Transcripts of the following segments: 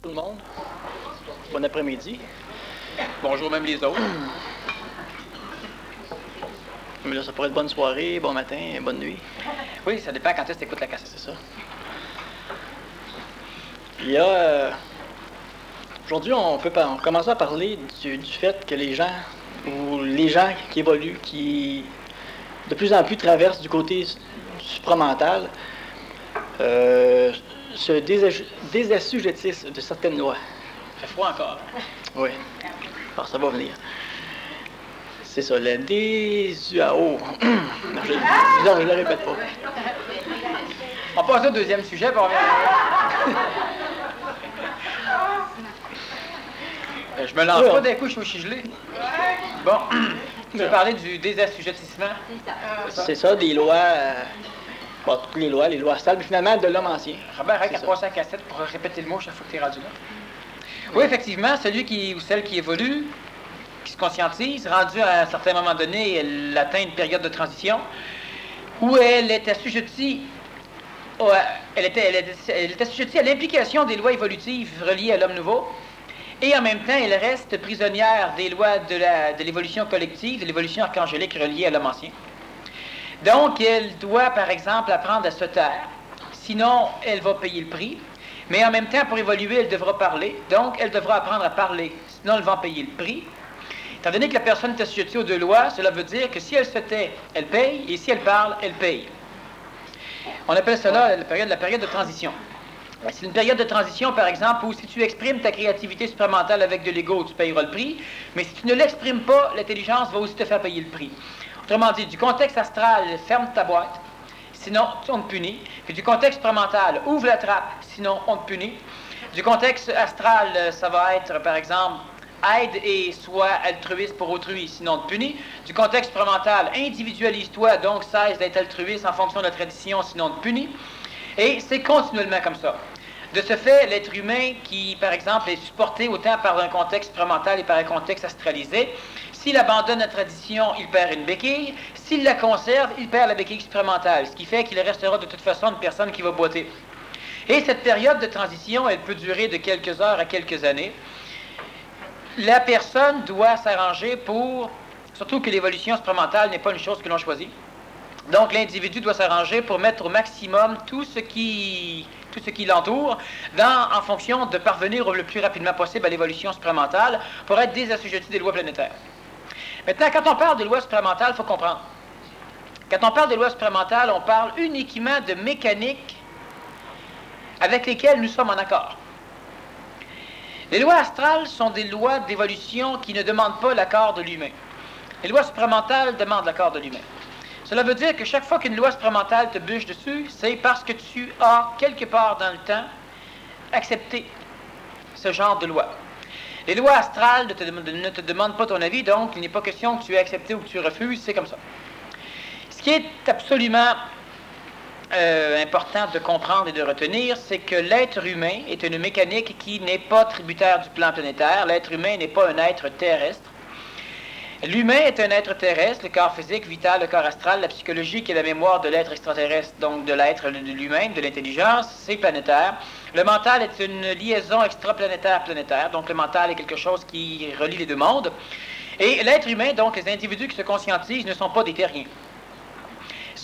Tout le monde. Bon après-midi. Bonjour même les autres. Mais là, ça pourrait être bonne soirée, bon matin, bonne nuit. Oui, ça dépend quand est-ce que tu écoutes la cassette. C'est ça. Il y a... aujourd'hui, on commencer à parler du fait que les gens qui évoluent, qui de plus en plus traversent du côté supramental, se désassujettissent de certaines lois. Il fait froid encore. Oui. Alors, ça va venir. C'est ça, le DSUAO. Je le répète pas. On passe au deuxième sujet, puis on revient. Je me lance pas d'un coup, je suis gelé. Bon, tu veux parler du désassujettissement? C'est ça, des lois... bon, toutes les lois astrales, mais finalement de l'homme ancien. Robert, arrête à passer à la cassette pour répéter le mot chaque fois que tu es rendu là. Oui, effectivement, celui qui ou celle qui évolue, qui se conscientise, rendu à un certain moment donné, elle atteint une période de transition où elle est assujettie, elle est assujettie à l'implication des lois évolutives reliées à l'homme nouveau, et en même temps, elle reste prisonnière des lois de l'évolution collective, de l'évolution archangélique reliée à l'homme ancien. Donc, elle doit, par exemple, apprendre à se taire, sinon elle va payer le prix. Mais en même temps, pour évoluer, elle devra parler. Donc, elle devra apprendre à parler, sinon elle va en payer le prix. Étant donné que la personne est assujettie aux deux lois, cela veut dire que si elle se tait, elle paye, et si elle parle, elle paye. On appelle cela la période de transition. C'est une période de transition, par exemple, où si tu exprimes ta créativité supramentale avec de l'ego, tu payeras le prix. Mais si tu ne l'exprimes pas, l'intelligence va aussi te faire payer le prix. Autrement dit, du contexte astral, ferme ta boîte. Sinon, on te punit. Puis du contexte supramental, ouvre la trappe, sinon on te punit. Du contexte astral, ça va être, par exemple, aide et sois altruiste pour autrui, sinon on te punit. Du contexte supramental, individualise-toi, donc cesse d'être altruiste en fonction de la tradition, sinon on te punit. Et c'est continuellement comme ça. De ce fait, l'être humain qui, par exemple, est supporté autant par un contexte supramental et par un contexte astralisé, s'il abandonne la tradition, il perd une béquille. S'il la conserve, il perd la béquille supramentale, ce qui fait qu'il restera de toute façon une personne qui va boiter. Et cette période de transition, elle peut durer de quelques heures à quelques années. La personne doit s'arranger pour, surtout que l'évolution supramentale n'est pas une chose que l'on choisit. Donc l'individu doit s'arranger pour mettre au maximum tout ce qui l'entoure en fonction de parvenir le plus rapidement possible à l'évolution supramentale pour être désassujetti des lois planétaires. Maintenant, quand on parle de lois supramentales, il faut comprendre. Quand on parle de lois supramentales, on parle uniquement de mécaniques avec lesquelles nous sommes en accord. Les lois astrales sont des lois d'évolution qui ne demandent pas l'accord de l'humain. Les lois supramentales demandent l'accord de l'humain. Cela veut dire que chaque fois qu'une loi supramentale te bûche dessus, c'est parce que tu as, quelque part dans le temps, accepté ce genre de loi. Les lois astrales ne te demandent pas ton avis, donc il n'est pas question que tu aies accepté ou que tu refuses, c'est comme ça. Ce qui est absolument important de comprendre et de retenir, c'est que l'être humain est une mécanique qui n'est pas tributaire du plan planétaire. L'être humain n'est pas un être terrestre. L'humain est un être terrestre, le corps physique, vital, le corps astral, la psychologie qui est la mémoire de l'être extraterrestre, donc de l'être de l'humain, de l'intelligence, c'est planétaire. Le mental est une liaison extraplanétaire-planétaire, donc le mental est quelque chose qui relie les deux mondes. Et l'être humain, donc les individus qui se conscientisent, ne sont pas des terriens.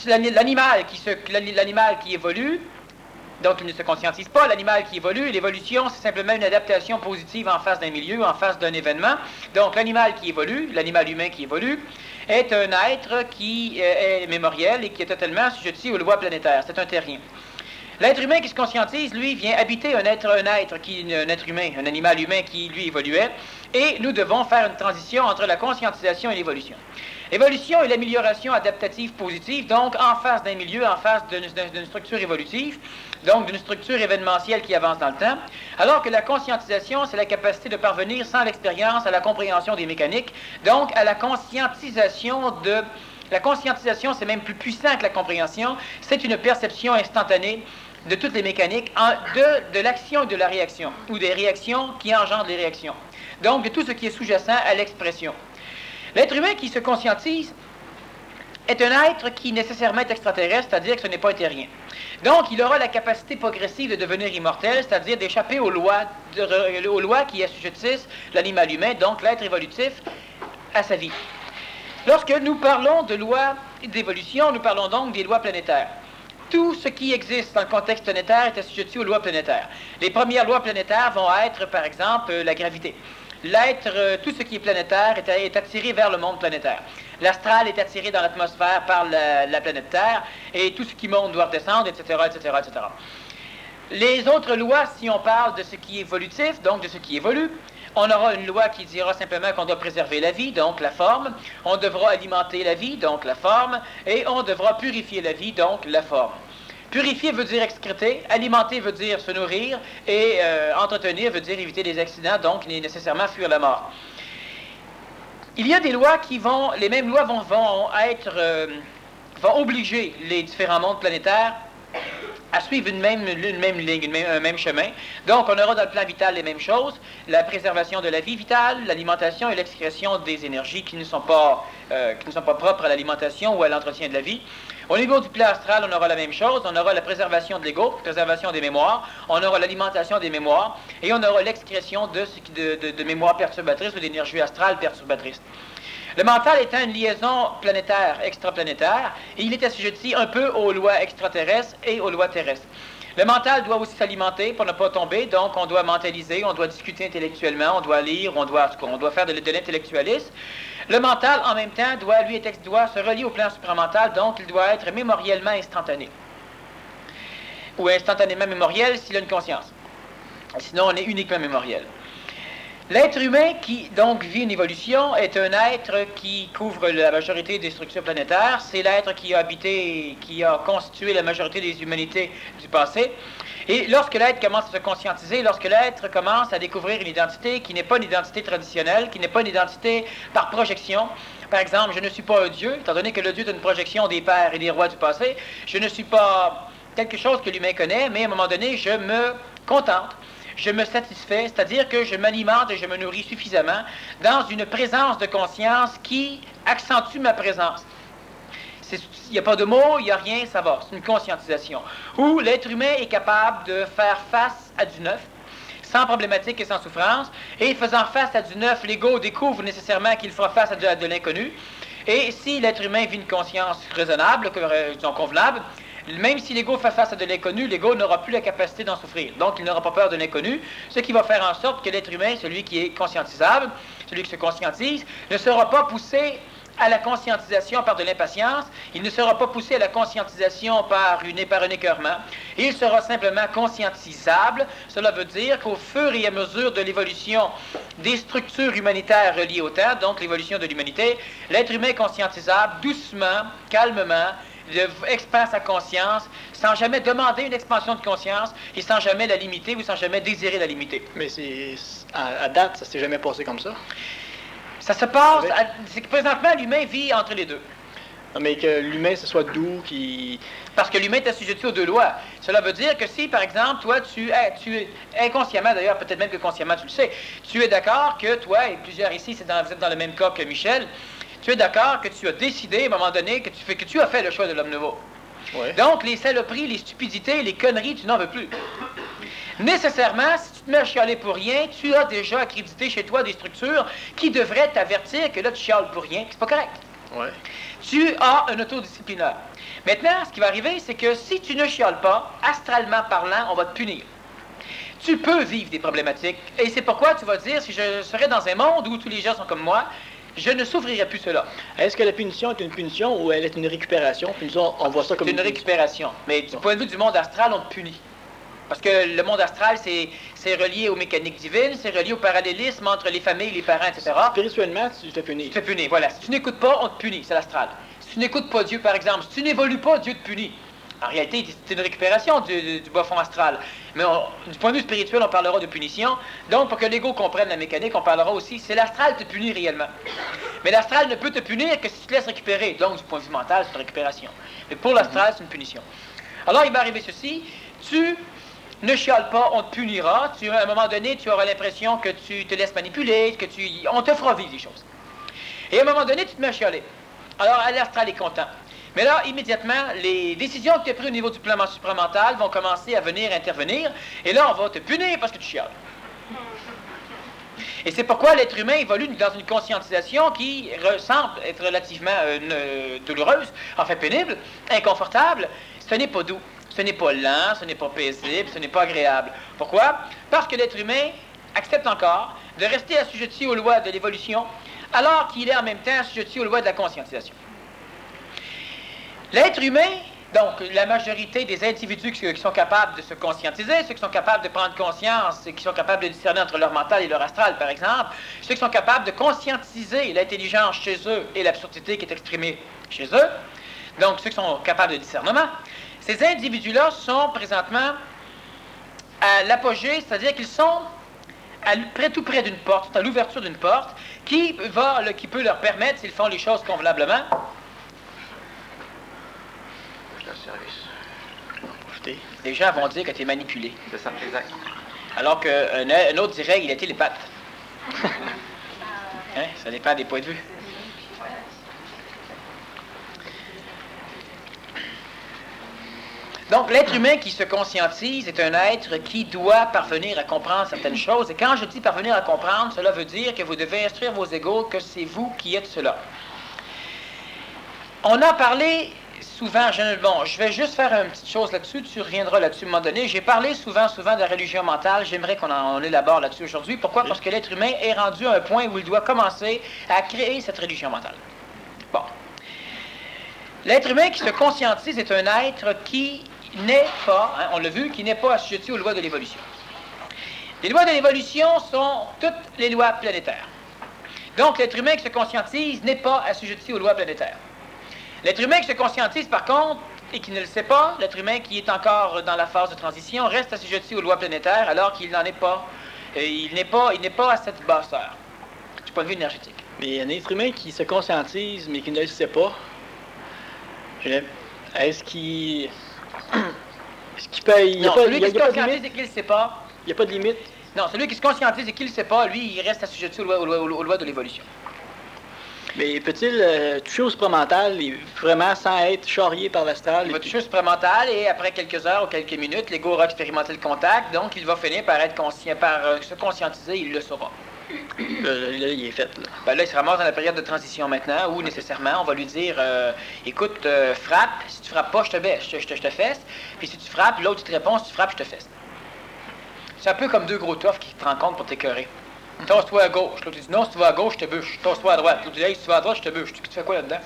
L'animal qui évolue, donc il ne se conscientise pas, l'animal qui évolue, l'évolution, c'est simplement une adaptation positive en face d'un milieu, en face d'un événement. Donc l'animal qui évolue, l'animal humain qui évolue, est un être qui est mémoriel et qui est totalement assujetti aux lois planétaires. C'est un terrien. L'être humain qui se conscientise, lui, vient habiter un être humain, un animal humain qui, lui, évoluait, et nous devons faire une transition entre la conscientisation et l'évolution. L'évolution est l'amélioration adaptative positive, donc en face d'un milieu, en face d'une structure évolutive, donc d'une structure événementielle qui avance dans le temps, alors que la conscientisation, c'est la capacité de parvenir sans l'expérience à la compréhension des mécaniques, donc à la conscientisation de... La conscientisation, c'est même plus puissant que la compréhension, c'est une perception instantanée de toutes les mécaniques, de l'action et de la réaction, ou des réactions qui engendrent les réactions. Donc de tout ce qui est sous-jacent à l'expression. L'être humain qui se conscientise est un être qui nécessairement est extraterrestre, c'est-à-dire que ce n'est pas un terrien. Donc, il aura la capacité progressive de devenir immortel, c'est-à-dire d'échapper aux lois qui assujettissent l'animal humain, donc l'être évolutif, à sa vie. Lorsque nous parlons de lois d'évolution, nous parlons donc des lois planétaires. Tout ce qui existe dans le contexte planétaire est assujetti aux lois planétaires. Les premières lois planétaires vont être, par exemple, la gravité. L'être, tout ce qui est planétaire est attiré vers le monde planétaire. L'astral est attiré dans l'atmosphère par la planète Terre, et tout ce qui monte doit redescendre, etc., etc., etc. Les autres lois, si on parle de ce qui est évolutif, donc de ce qui évolue, on aura une loi qui dira simplement qu'on doit préserver la vie, donc la forme. On devra alimenter la vie, donc la forme. Et on devra purifier la vie, donc la forme. Purifier veut dire excréter, alimenter veut dire se nourrir, et entretenir veut dire éviter les accidents, donc nécessairement fuir la mort. Il y a des lois qui vont, les mêmes lois vont obliger les différents mondes planétaires à suivre une même ligne, un même chemin. Donc, on aura dans le plan vital les mêmes choses, la préservation de la vie vitale, l'alimentation et l'excrétion des énergies qui ne sont pas propres à l'alimentation ou à l'entretien de la vie. Au niveau du plan astral, on aura la même chose, on aura la préservation de l'ego, préservation des mémoires, on aura l'alimentation des mémoires, et on aura l'excrétion de mémoires perturbatrices ou d'énergie astrale perturbatrice. Le mental étant une liaison planétaire, extraplanétaire, et il est assujetti un peu aux lois extraterrestres et aux lois terrestres. Le mental doit aussi s'alimenter pour ne pas tomber, donc on doit mentaliser, on doit discuter intellectuellement, on doit lire, on doit faire de l'intellectualisme. Le mental, en même temps, doit se relier au plan supramental, donc il doit être mémoriellement instantané. Ou instantanément mémoriel s'il a une conscience. Sinon, on est uniquement mémoriel. L'être humain qui, donc, vit une évolution est un être qui couvre la majorité des structures planétaires. C'est l'être qui a constitué la majorité des humanités du passé. Et lorsque l'être commence à se conscientiser, lorsque l'être commence à découvrir une identité qui n'est pas une identité traditionnelle, qui n'est pas une identité par projection, par exemple, je ne suis pas un Dieu, étant donné que le Dieu est une projection des pères et des rois du passé, je ne suis pas quelque chose que l'humain connaît, mais à un moment donné, je me contente. Je me satisfais, c'est-à-dire que je m'alimente et je me nourris suffisamment dans une présence de conscience qui accentue ma présence. Il n'y a pas de mots, il n'y a rien, ça va. C'est une conscientisation. Où l'être humain est capable de faire face à du neuf, sans problématique et sans souffrance, et faisant face à du neuf, l'ego découvre nécessairement qu'il fera face à de l'inconnu. Et si l'être humain vit une conscience raisonnable, disons convenable, même si l'ego fait face à de l'inconnu, l'ego n'aura plus la capacité d'en souffrir. Donc, il n'aura pas peur de l'inconnu, ce qui va faire en sorte que l'être humain, celui qui est conscientisable, celui qui se conscientise, ne sera pas poussé à la conscientisation par de l'impatience, il ne sera pas poussé à la conscientisation par un écœurement, il sera simplement conscientisable. Cela veut dire qu'au fur et à mesure de l'évolution des structures humanitaires reliées au temps, donc l'évolution de l'humanité, l'être humain est conscientisable, doucement, calmement, expand sa conscience, sans jamais demander une expansion de conscience, et sans jamais la limiter ou sans jamais désirer la limiter. Mais à date, ça s'est jamais passé comme ça? Ça se passe, c'est que présentement, l'humain vit entre les deux. Mais que l'humain, ce soit doux, qui... Parce que l'humain est assujetti aux deux lois. Cela veut dire que si, par exemple, toi, tu es inconsciemment, d'ailleurs, peut-être même que consciemment, tu le sais, tu es d'accord que toi, et plusieurs ici, vous êtes dans le même cas que Michel, tu es d'accord que tu as décidé, à un moment donné, que tu as fait le choix de l'homme nouveau. Ouais. Donc, les saloperies, les stupidités, les conneries, tu n'en veux plus. Nécessairement, si tu te mets à chialer pour rien, tu as déjà accrédité chez toi des structures qui devraient t'avertir que là, tu chiales pour rien, c'est pas correct. Ouais. Tu as un autodisciplineur. Maintenant, ce qui va arriver, c'est que si tu ne chiales pas, astralement parlant, on va te punir. Tu peux vivre des problématiques, et c'est pourquoi tu vas dire, si je serais dans un monde où tous les gens sont comme moi, je ne souffrirais plus cela. Est-ce que la punition est une punition ou elle est une récupération? Puis nous, on voit ça comme une récupération. Mais du point de vue du monde astral, on te punit. Parce que le monde astral, c'est relié aux mécaniques divines, c'est relié au parallélisme entre les familles, les parents, etc. Spirituellement, tu te punis. Tu te punis, voilà. Si tu n'écoutes pas, on te punit, c'est l'astral. Si tu n'écoutes pas Dieu, par exemple, si tu n'évolues pas, Dieu te punit. En réalité, c'est une récupération du bas fond astral. Mais du point de vue spirituel, on parlera de punition. Donc, pour que l'ego comprenne la mécanique, on parlera aussi, c'est l'astral te punit réellement. Mais l'astral ne peut te punir que si tu te laisses récupérer. Donc, du point de vue mental, c'est une récupération. Mais pour l'astral, c'est une punition. Alors, il va arriver ceci. Tu ne chiales pas, on te punira. À un moment donné, tu auras l'impression que tu te laisses manipuler, on te fera vivre des choses. Et à un moment donné, tu te mets à chialer. Alors, l'astral est content. Mais là, immédiatement, les décisions que tu as prises au niveau du plan supramental vont commencer à venir intervenir. Et là, on va te punir parce que tu chiales. Et c'est pourquoi l'être humain évolue dans une conscientisation qui semble être relativement douloureuse, enfin pénible, inconfortable. Ce n'est pas doux, ce n'est pas lent, ce n'est pas paisible, ce n'est pas agréable. Pourquoi? Parce que l'être humain accepte encore de rester assujetti aux lois de l'évolution, alors qu'il est en même temps assujetti aux lois de la conscientisation. L'être humain, donc la majorité des individus qui sont capables de se conscientiser, ceux qui sont capables de prendre conscience, qui sont capables de discerner entre leur mental et leur astral, par exemple, ceux qui sont capables de conscientiser l'intelligence chez eux et l'absurdité qui est exprimée chez eux, donc ceux qui sont capables de discernement, ces individus-là sont présentement à l'apogée, c'est-à-dire qu'ils sont tout près d'une porte, à l'ouverture d'une porte, qui peut leur permettre, s'ils font les choses convenablement, les gens vont dire que tu es manipulé. C'est ça, exact. Alors qu'un autre dirait qu'il a télépathe. Hein? Ça dépend des points de vue. Donc, l'être humain qui se conscientise est un être qui doit parvenir à comprendre certaines choses. Et quand je dis parvenir à comprendre, cela veut dire que vous devez instruire vos égaux que c'est vous qui êtes cela. On a parlé souvent, je vais juste faire une petite chose là-dessus, tu reviendras là-dessus à un moment donné. J'ai parlé souvent de la religion mentale, j'aimerais qu'on élabore là-dessus aujourd'hui. Pourquoi? Parce que l'être humain est rendu à un point où il doit commencer à créer cette religion mentale. Bon. L'être humain qui se conscientise est un être qui n'est pas, on l'a vu, qui n'est pas assujetti aux lois de l'évolution. Les lois de l'évolution sont toutes les lois planétaires. Donc, l'être humain qui se conscientise n'est pas assujetti aux lois planétaires. L'être humain qui se conscientise, par contre, et qui ne le sait pas, l'être humain qui est encore dans la phase de transition, reste assujetti aux lois planétaires, alors qu'il n'en est pas. Il n'est pas à cette basseur, du point de vue énergétique. Mais un être humain qui se conscientise, mais qui ne le sait pas, est-ce qu'il peut... Non, celui qui se conscientise et qui ne le sait pas... Il n'y a pas de limite? Non, celui qui se conscientise et qui ne le sait pas, lui, il reste assujetti aux lois de l'évolution. Mais peut-il toucher au supramental vraiment sans être charrié par l'astral? Il va toucher au supramental et après quelques heures ou quelques minutes, l'ego aura expérimenté le contact, donc il va finir par être conscient, se conscientiser, il le saura. Là, il est fait. Là. Ben là, il se ramasse dans la période de transition maintenant où nécessairement on va lui dire écoute, frappe, si tu frappes pas, je te baisse, je te fesse. Puis si tu frappes, l'autre il te répond, si tu frappes, je te fesse. C'est un peu comme deux gros toffes qui te rencontrent pour t'écœurer. Tasse-toi à gauche. L'autre dit non, si tu vas à gauche, je te bûche. Tasse-toi à droite. L'autre dit hey, si tu vas à droite, je te bûche. Tu fais quoi là-dedans?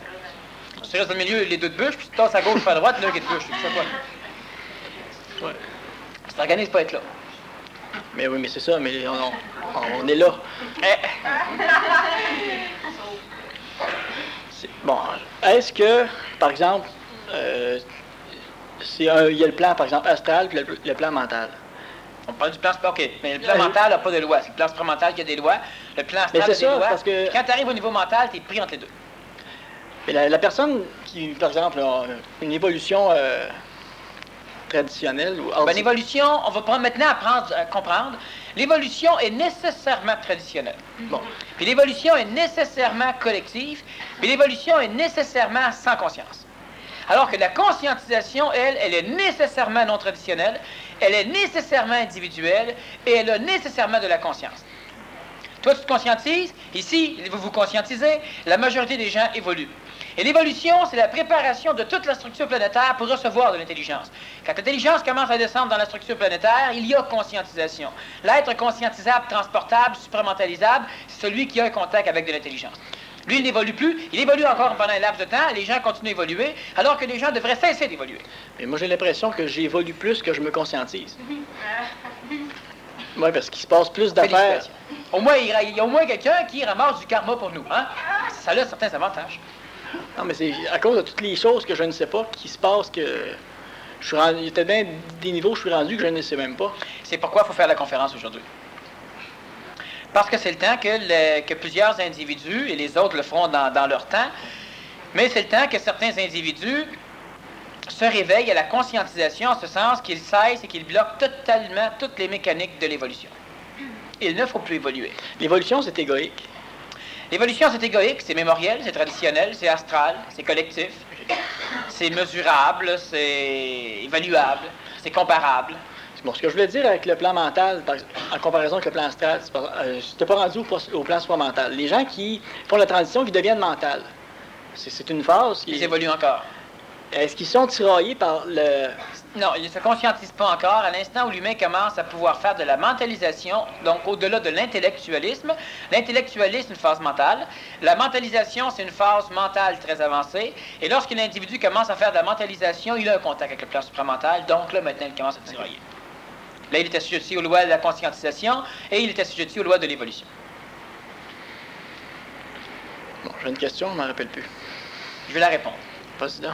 Tu restes dans le milieu, les deux te bûchent, puis tu tasses à gauche, tu fais à droite, l'un qui te bûche. Tu fais quoi? Ouais. Tu t'organises pas être là. Mais oui, mais c'est ça, mais on est là. Bon, est-ce que, par exemple, il y a le plan, par exemple, astral, puis le plan mental? On parle du plan OK, mais le plan mental n'a pas de loi. C'est le plan supramental qui a des lois. Le plan astral a des lois. Parce que... Quand tu arrives au niveau mental, tu es pris entre les deux. Mais la personne qui, par exemple, a une évolution traditionnelle ou ben, l'évolution, on va maintenant apprendre à comprendre. L'évolution est nécessairement traditionnelle. Bon. Puis l'évolution est nécessairement collective. Puis l'évolution est nécessairement sans conscience. Alors que la conscientisation, elle est nécessairement non traditionnelle, elle est nécessairement individuelle et elle a nécessairement de la conscience. Toi, tu te conscientises, ici, vous vous conscientisez, la majorité des gens évoluent. Et l'évolution, c'est la préparation de toute la structure planétaire pour recevoir de l'intelligence. Quand l'intelligence commence à descendre dans la structure planétaire, il y a conscientisation. L'être conscientisable, transportable, supramentalisable, c'est celui qui a un contact avec de l'intelligence. Lui, il n'évolue plus. Il évolue encore pendant un laps de temps. Les gens continuent à évoluer, alors que les gens devraient cesser d'évoluer. Mais moi, j'ai l'impression que j'évolue plus que je me conscientise. Oui, parce qu'il se passe plus d'affaires. Au moins, il y a au moins quelqu'un qui ramasse du karma pour nous. Hein? Ça a certains avantages. Non, mais c'est à cause de toutes les choses que je ne sais pas qui se passent que... il y a tellement des niveaux où je suis rendu que je ne sais même pas. C'est pourquoi il faut faire la conférence aujourd'hui. Parce que c'est le temps que plusieurs individus, et les autres le feront dans leur temps, mais c'est le temps que certains individus se réveillent à la conscientisation, en ce sens qu'ils cessent et qu'ils bloquent totalement toutes les mécaniques de l'évolution. Il ne faut plus évoluer. L'évolution, c'est égoïque. L'évolution, c'est égoïque, c'est mémoriel, c'est traditionnel, c'est astral, c'est collectif. c'est mesurable, c'est évaluable, c'est comparable. Bon, ce que je voulais dire avec le plan mental, en comparaison avec le plan astral, je n'étais pas rendu au plan supramental. Les gens qui font la transition, qui deviennent mentales, c'est une phase qui... Ils évoluent encore. Est-ce qu'ils sont tiraillés par le... Non, ils ne se conscientisent pas encore. À l'instant où l'humain commence à pouvoir faire de la mentalisation, donc au-delà de l'intellectualisme, l'intellectualisme, c'est une phase mentale. La mentalisation, c'est une phase mentale très avancée. Et lorsque l'individu commence à faire de la mentalisation, il a un contact avec le plan supramental. Donc là, maintenant, il commence à tirailler. Là, il est assujetti aux lois de la conscientisation et il est assujetti aux lois de l'évolution. Bon, j'ai une question, je ne m'en rappelle plus. Je vais la répondre. Vas-y donc.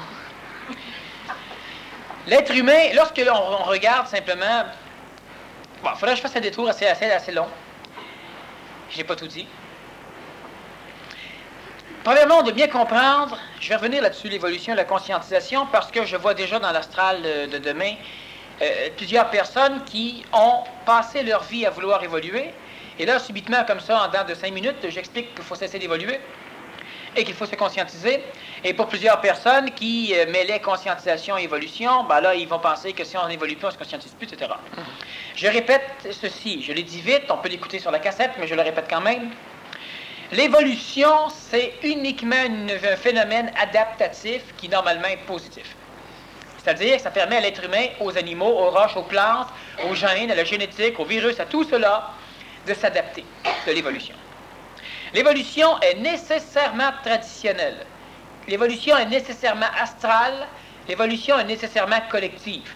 L'être humain, lorsque l'on regarde simplement... Bon, il faudrait que je fasse un détour assez long. Je n'ai pas tout dit. Premièrement, on doit bien comprendre, je vais revenir là-dessus, l'évolution et la conscientisation, parce que je vois déjà dans l'astral de demain plusieurs personnes qui ont passé leur vie à vouloir évoluer. Et là, subitement, comme ça, en dedans de 5 minutes, j'explique qu'il faut cesser d'évoluer et qu'il faut se conscientiser. Et pour plusieurs personnes qui mêlaient conscientisation et évolution, ben là, ils vont penser que si on n'évolue plus, on ne se conscientise plus, etc. Je répète ceci, je l'ai dit vite, on peut l'écouter sur la cassette, mais je le répète quand même. L'évolution, c'est uniquement un phénomène adaptatif qui, normalement, est positif. C'est-à-dire que ça permet à l'être humain, aux animaux, aux roches, aux plantes, aux gènes, à la génétique, aux virus, à tout cela, de s'adapter, de l'évolution. L'évolution est nécessairement traditionnelle. L'évolution est nécessairement astrale. L'évolution est nécessairement collective.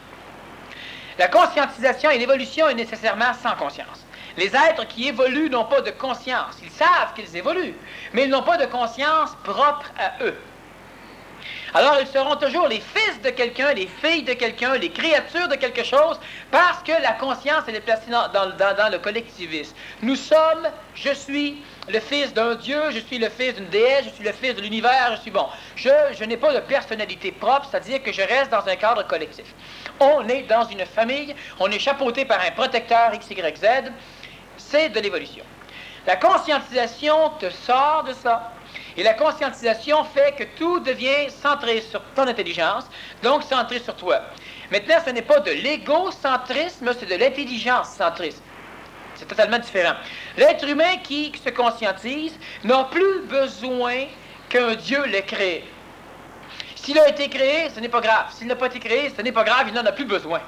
La conscientisation et l'évolution est nécessairement sans conscience. Les êtres qui évoluent n'ont pas de conscience. Ils savent qu'ils évoluent, mais ils n'ont pas de conscience propre à eux. Alors, ils seront toujours les fils de quelqu'un, les filles de quelqu'un, les créatures de quelque chose, parce que la conscience, elle est placée dans le collectivisme. Nous sommes, je suis le fils d'un Dieu, je suis le fils d'une déesse, je suis le fils de l'univers, je suis bon. Je n'ai pas de personnalité propre, c'est-à-dire que je reste dans un cadre collectif. On est dans une famille, on est chapeauté par un protecteur X, Y, Z. C'est de l'évolution. La conscientisation te sort de ça. Et la conscientisation fait que tout devient centré sur ton intelligence, donc centré sur toi. Maintenant, ce n'est pas de l'égocentrisme, c'est de l'intelligence-centrisme. C'est totalement différent. L'être humain qui se conscientise n'a plus besoin qu'un Dieu l'ait créé. S'il a été créé, ce n'est pas grave. S'il n'a pas été créé, ce n'est pas grave, il n'en a plus besoin.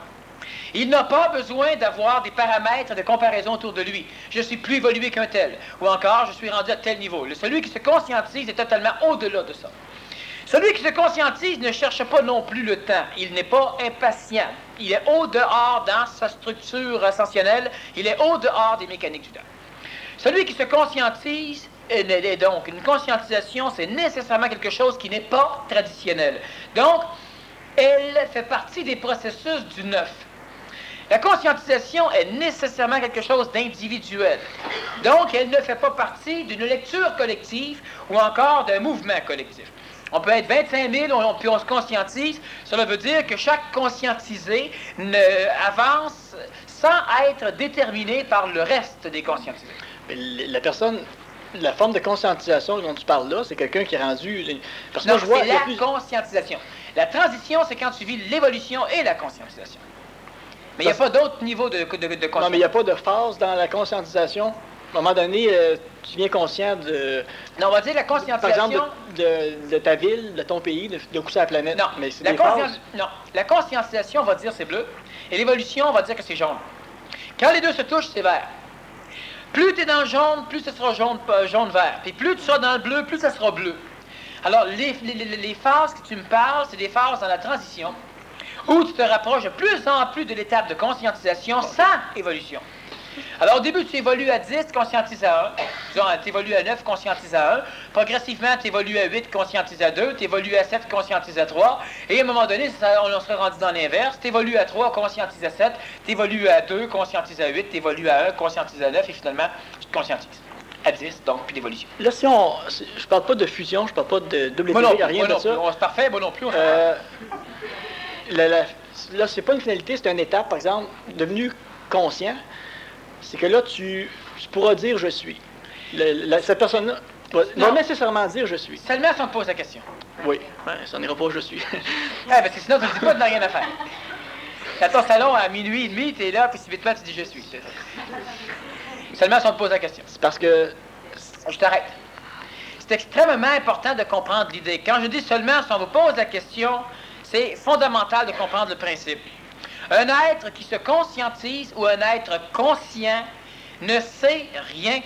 Il n'a pas besoin d'avoir des paramètres de comparaison autour de lui. Je suis plus évolué qu'un tel. Ou encore, je suis rendu à tel niveau. Celui qui se conscientise est totalement au-delà de ça. Celui qui se conscientise ne cherche pas non plus le temps. Il n'est pas impatient. Il est au-dehors dans sa structure ascensionnelle. Il est au-dehors des mécaniques du temps. Celui qui se conscientise, et donc une conscientisation, c'est nécessairement quelque chose qui n'est pas traditionnel. Donc, elle fait partie des processus du neuf. La conscientisation est nécessairement quelque chose d'individuel. Donc, elle ne fait pas partie d'une lecture collective ou encore d'un mouvement collectif. On peut être 25 000, puis on se conscientise. Cela veut dire que chaque conscientisé avance sans être déterminé par le reste des conscientisés. Mais la forme de conscientisation dont tu parles là, c'est quelqu'un qui est rendu... Parce que non, c'est la conscientisation. La transition, c'est quand tu vis l'évolution et la conscientisation. Mais il n'y a pas d'autre niveau de conscience. Non, mais il n'y a pas de phase dans la conscientisation. À un moment donné, tu deviens conscient de... Non, on va dire la conscientisation... Par exemple, de ta ville, de ton pays, de où c'est la planète. Non, mais c'est des phases. Non, la conscientisation, on va dire c'est bleu. Et l'évolution, on va dire que c'est jaune. Quand les deux se touchent, c'est vert. Plus tu es dans le jaune, plus ce sera jaune-vert. Puis plus tu seras dans le bleu, plus ça sera bleu. Alors, les phases que tu me parles, c'est des phases dans la transition, où tu te rapproches de plus en plus de l'étape de conscientisation sans évolution. Alors, au début, tu évolues à 10, conscientises à 1. Disons, tu évolues à 9, conscientises à 1. Progressivement, tu évolues à 8, conscientises à 2. Tu évolues à 7, conscientises à 3. Et à un moment donné, on serait rendu dans l'inverse. Tu évolues à 3, conscientises à 7. Tu évolues à 2, conscientises à 8. Tu évolues à 1, conscientises à 9. Et finalement, tu te conscientises à 10, donc, puis d'évolution. Là, je parle pas de fusion, je parle pas de double équilibre, rien de ça. C'est parfait, moi non plus. Là, c'est pas une finalité, c'est une étape, par exemple, devenu conscient. C'est que là, tu pourras dire « je suis ». Cette personne-là, va nécessairement dire je suis. Seulement si on te pose la question. Oui, ouais, ça n'ira pas je suis. Parce que sinon, tu ne dis pas, tu n'as rien à faire. Dans ton salon, à minuit et demi, tu es là, puis subitement, tu dis je suis. Seulement si on te pose la question. C'est parce que... Je t'arrête. C'est extrêmement important de comprendre l'idée. Quand je dis seulement si on vous pose la question, c'est fondamental de comprendre le principe. Un être qui se conscientise ou un être conscient ne sait rien.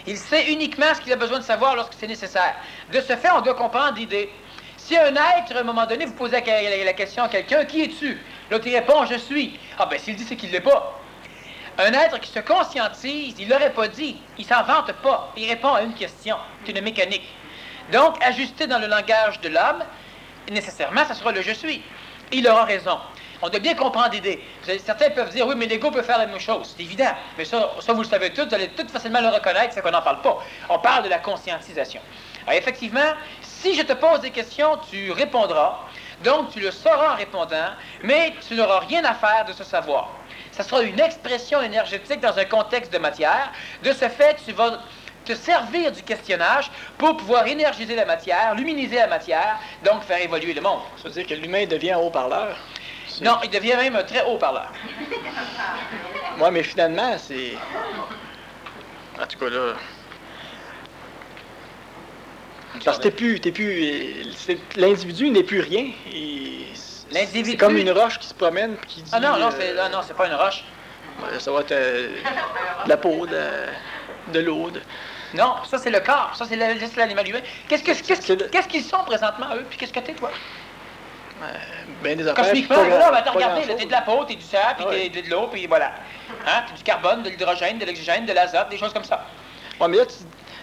Il sait uniquement ce qu'il a besoin de savoir lorsque c'est nécessaire. De ce fait, on doit comprendre l'idée. Si un être, à un moment donné, vous posez la question à quelqu'un, qui es-tu? L'autre, il répond, je suis. Ah ben, s'il dit, c'est qu'il ne l'est pas. Un être qui se conscientise, il ne l'aurait pas dit. Il ne s'en vante pas. Il répond à une question. C'est une mécanique. Donc, ajusté dans le langage de l'homme, nécessairement, ça sera le je suis. Il aura raison. On doit bien comprendre l'idée. Certains peuvent dire, oui, mais l'ego peut faire la même chose. C'est évident. Mais ça, vous le savez tous, vous allez tout facilement le reconnaître, c'est qu'on n'en parle pas. On parle de la conscientisation. Alors, effectivement, si je te pose des questions, tu répondras. Donc, tu le sauras en répondant, mais tu n'auras rien à faire de ce savoir. Ça sera une expression énergétique dans un contexte de matière. De ce fait, tu vas te servir du questionnage pour pouvoir énergiser la matière, luminiser la matière, donc faire évoluer le monde. Ça veut dire que l'humain devient un haut-parleur? Non, il devient même un très haut-parleur. Oui, mais finalement, c'est... En tout cas, là... Parce que l'individu n'est plus rien. L'individu... C'est comme une roche qui se promène et qui dit... Ah non, c'est pas une roche. Ça va être de la peau, de l'eau. Non, ça c'est le corps, ça c'est l'animal humain. Qu'est-ce qu'ils sont présentement, eux, puis qu'est-ce que t'es, toi? Ben des affaires. Cosmiquement, là, ben, t'as regardé, t'es de la peau, t'es du sang, puis t'es de l'eau, puis voilà. Hein? T'es du carbone, de l'hydrogène, de l'oxygène, de l'azote, des choses comme ça. Ouais, mais là,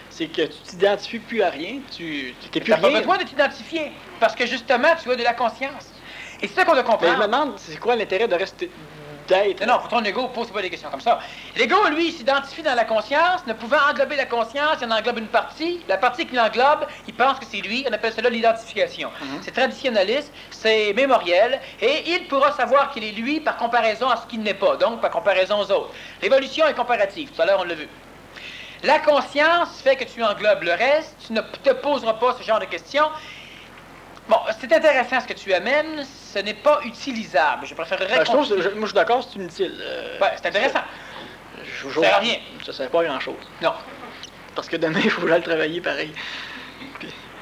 c'est que tu t'identifies plus à rien, tu t'es plus rien. T'as pas besoin de t'identifier, parce que justement, tu as de la conscience. Et c'est ça qu'on doit comprendre. Mais je me demande, c'est quoi l'intérêt de rester... d'être... Non, ton ego, pose pas des questions comme ça. L'ego, lui, il s'identifie dans la conscience, ne pouvant englober la conscience, il en englobe une partie. La partie qu'il englobe, il pense que c'est lui, on appelle cela l'identification. C'est traditionnaliste, c'est mémoriel, et il pourra savoir qu'il est lui par comparaison à ce qu'il n'est pas, donc par comparaison aux autres. L'évolution est comparative, tout à l'heure on l'a vu. La conscience fait que tu englobes le reste, tu ne te poseras pas ce genre de questions. Bon, c'est intéressant ce que tu amènes, ce n'est pas utilisable. Je préférerais... moi, je suis d'accord, c'est inutile. C'est intéressant. Ça sert à rien. Ça sert pas à grand-chose. Non. Parce que demain, il faut que j'aille travailler pareil.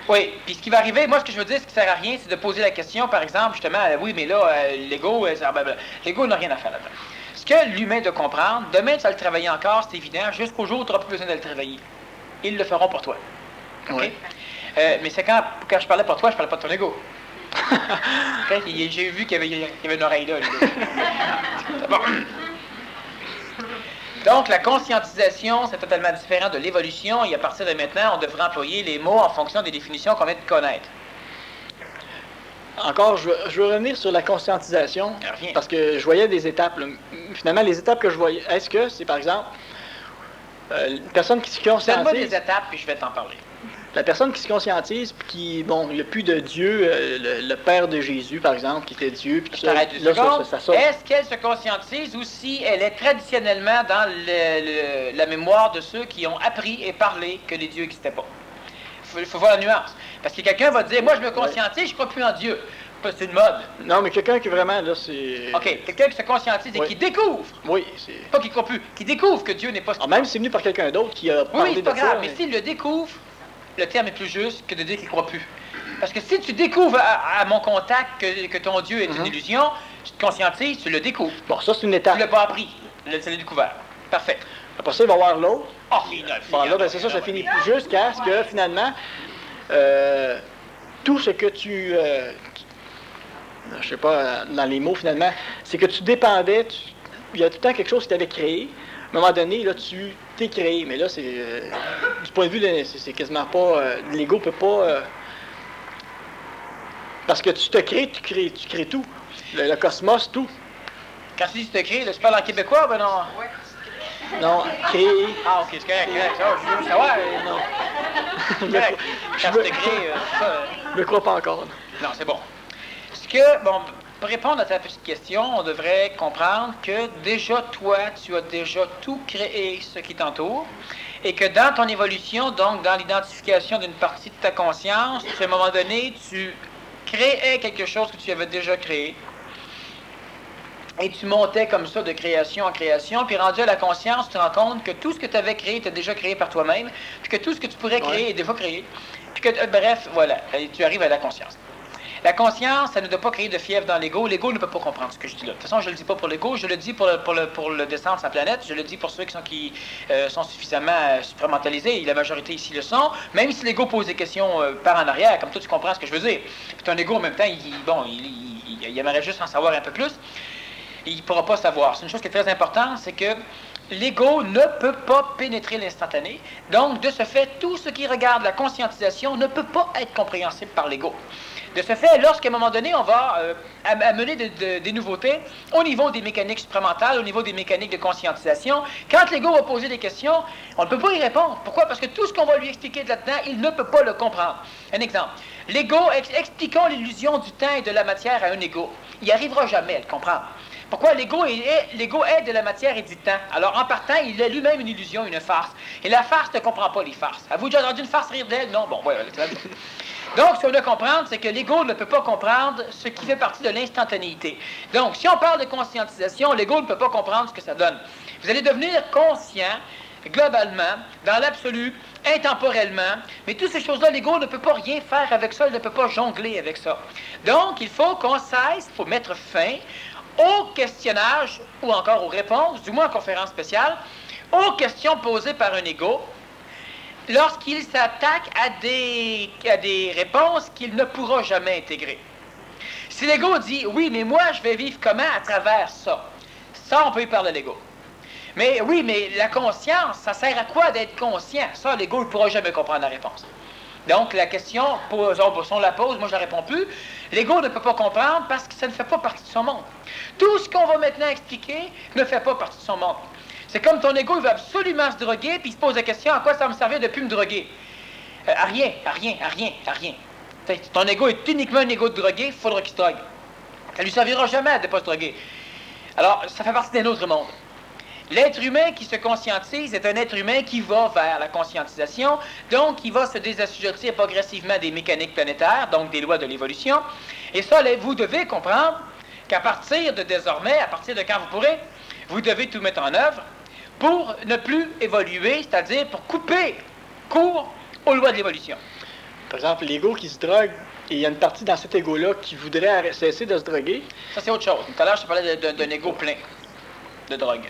Oui, puis ce qui va arriver, moi, ce que je veux dire, ce qui sert à rien, c'est de poser la question, par exemple, justement, oui, mais là, l'ego, l'ego n'a rien à faire là-dedans. Ce que l'humain doit comprendre, demain, tu vas le travailler encore, c'est évident, jusqu'au jour où tu n'auras plus besoin de le travailler. Ils le feront pour toi. OK? Ouais. Mais c'est quand je parlais pour toi, je parlais pas de ton ego. J'ai vu qu'il y avait une oreille là. Bon. Donc, la conscientisation, c'est totalement différent de l'évolution. Et à partir de maintenant, on devrait employer les mots en fonction des définitions qu'on vient de connaître. Encore, je veux revenir sur la conscientisation. Parce que je voyais des étapes. Là. Finalement, les étapes que je voyais, est-ce que c'est, par exemple, une personne qui se conscientise... Donne-moi des étapes, puis je vais t'en parler. La personne qui se conscientise, puis qui, bon, il n'y a plus de Dieu, le Père de Jésus, par exemple, qui était Dieu, puis tout ça, là, est-ce qu'elle se conscientise ou si elle est traditionnellement dans la mémoire de ceux qui ont appris et parlé que les dieux n'existaient pas? Il faut voir la nuance. Parce que quelqu'un va dire, moi je me conscientise, je ne crois plus en Dieu. C'est une mode. Non, mais quelqu'un qui vraiment, là, c'est... OK, quelqu'un qui se conscientise et qui découvre. Oui, c'est... Pas qui ne croit plus, qui découvre que Dieu n'est pas... Même si c'est venu par quelqu'un d'autre qui a parlé de ça... Oui, c'est pas grave, mais s'il le découvre, le terme est plus juste que de dire qu'il ne croit plus. Parce que si tu découvres à mon contact que ton Dieu est une illusion, tu te conscientises, tu le découvres. Bon, ça, c'est une étape. Tu ne l'as pas appris, tu l'as découvert. Parfait. Après ça, il va y avoir l'autre. Oh, bon, là, ben, c'est ça, ça finit jusqu'à ce que, finalement, tout ce que tu... je sais pas, dans les mots, finalement, c'est que tu dépendais, il y a tout le temps quelque chose qui t'avait créé. À un moment donné, là, tu t'es créé, mais là, c'est du point de vue, c'est quasiment pas... l'ego peut pas... parce que tu te crées, tu crées tout. Le cosmos, tout. Quand tu dis tu te crées, tu parles en québécois, ben non? Ouais. Non, créer. Ah, OK, c'est correct. Je veux savoir. Non. Quand tu te crées, ça... Je ne crois pas encore. Non, c'est bon. Ce que, bon, pour répondre à ta petite question, on devrait comprendre que déjà toi, tu as déjà tout créé ce qui t'entoure et que dans ton évolution, donc dans l'identification d'une partie de ta conscience, à un moment donné, tu créais quelque chose que tu avais déjà créé. Et tu montais comme ça de création en création, puis rendu à la conscience, tu te rends compte que tout ce que tu avais créé, tu as déjà créé par toi-même, puis que tout ce que tu pourrais créer est déjà créé. Puis que, bref, voilà, et tu arrives à la conscience. La conscience, ça ne doit pas créer de fièvre dans l'ego. L'ego ne peut pas comprendre ce que je dis là. De toute façon, je ne le dis pas pour l'ego, je le dis pour le descendre sa planète, je le dis pour ceux qui sont suffisamment supramentalisés, et la majorité ici le sont, même si l'ego pose des questions par en arrière, comme toi tu comprends ce que je veux dire. Puis ton ego, en même temps, il aimerait juste en savoir un peu plus. Il ne pourra pas savoir. C'est une chose qui est très importante, c'est que l'ego ne peut pas pénétrer l'instantané. Donc, de ce fait, tout ce qui regarde la conscientisation ne peut pas être compréhensible par l'ego. De ce fait, lorsqu'à un moment donné, on va amener des nouveautés au niveau des mécaniques supramentales, au niveau des mécaniques de conscientisation, quand l'ego va poser des questions, on ne peut pas y répondre. Pourquoi? Parce que tout ce qu'on va lui expliquer de là-dedans, il ne peut pas le comprendre. Un exemple. L'ego, expliquons l'illusion du temps et de la matière à un ego. Il n'y arrivera jamais à le comprendre. Pourquoi? L'ego est de la matière et du temps. Alors, en partant, il est lui-même une illusion, une farce. Et la farce ne comprend pas les farces. Avez-vous déjà entendu une farce rire d'elle? Non? Bon, voilà. Donc, ce qu'on doit comprendre, c'est que l'ego ne peut pas comprendre ce qui fait partie de l'instantanéité. Donc, si on parle de conscientisation, l'ego ne peut pas comprendre ce que ça donne. Vous allez devenir conscient, globalement, dans l'absolu, intemporellement, mais toutes ces choses-là, l'ego ne peut pas rien faire avec ça, il ne peut pas jongler avec ça. Donc, il faut qu'on cesse, il faut mettre fin au questionnage, ou encore aux réponses, du moins en conférence spéciale, aux questions posées par un ego, lorsqu'il s'attaque à des réponses qu'il ne pourra jamais intégrer. Si l'ego dit « Oui, mais moi, je vais vivre comment à travers ça? » Ça, on peut y parler de l'ego. Mais oui, mais la conscience, ça sert à quoi d'être conscient? Ça, l'ego ne pourra jamais comprendre la réponse. Donc, la question, si on la pose, moi je ne la réponds plus, l'ego ne peut pas comprendre parce que ça ne fait pas partie de son monde. Tout ce qu'on va maintenant expliquer ne fait pas partie de son monde. C'est comme ton ego, il veut absolument se droguer, puis il se pose la question, à quoi ça va me servir de plus me droguer? À rien. Ton ego est uniquement un ego de drogué, il faudra qu'il se drogue. Ça lui servira jamais de ne pas se droguer. Alors, ça fait partie d'un autre monde. L'être humain qui se conscientise est un être humain qui va vers la conscientisation, donc il va se désassujettir progressivement des mécaniques planétaires, donc des lois de l'évolution. Et ça, vous devez comprendre qu'à partir de désormais, à partir de quand vous pourrez, vous devez tout mettre en œuvre pour ne plus évoluer, c'est-à-dire pour couper court aux lois de l'évolution. Par exemple, l'ego qui se drogue, et il y a une partie dans cet ego-là qui voudrait cesser de se droguer. Ça, c'est autre chose. Tout à l'heure, je te parlais d'un ego plein de drogue.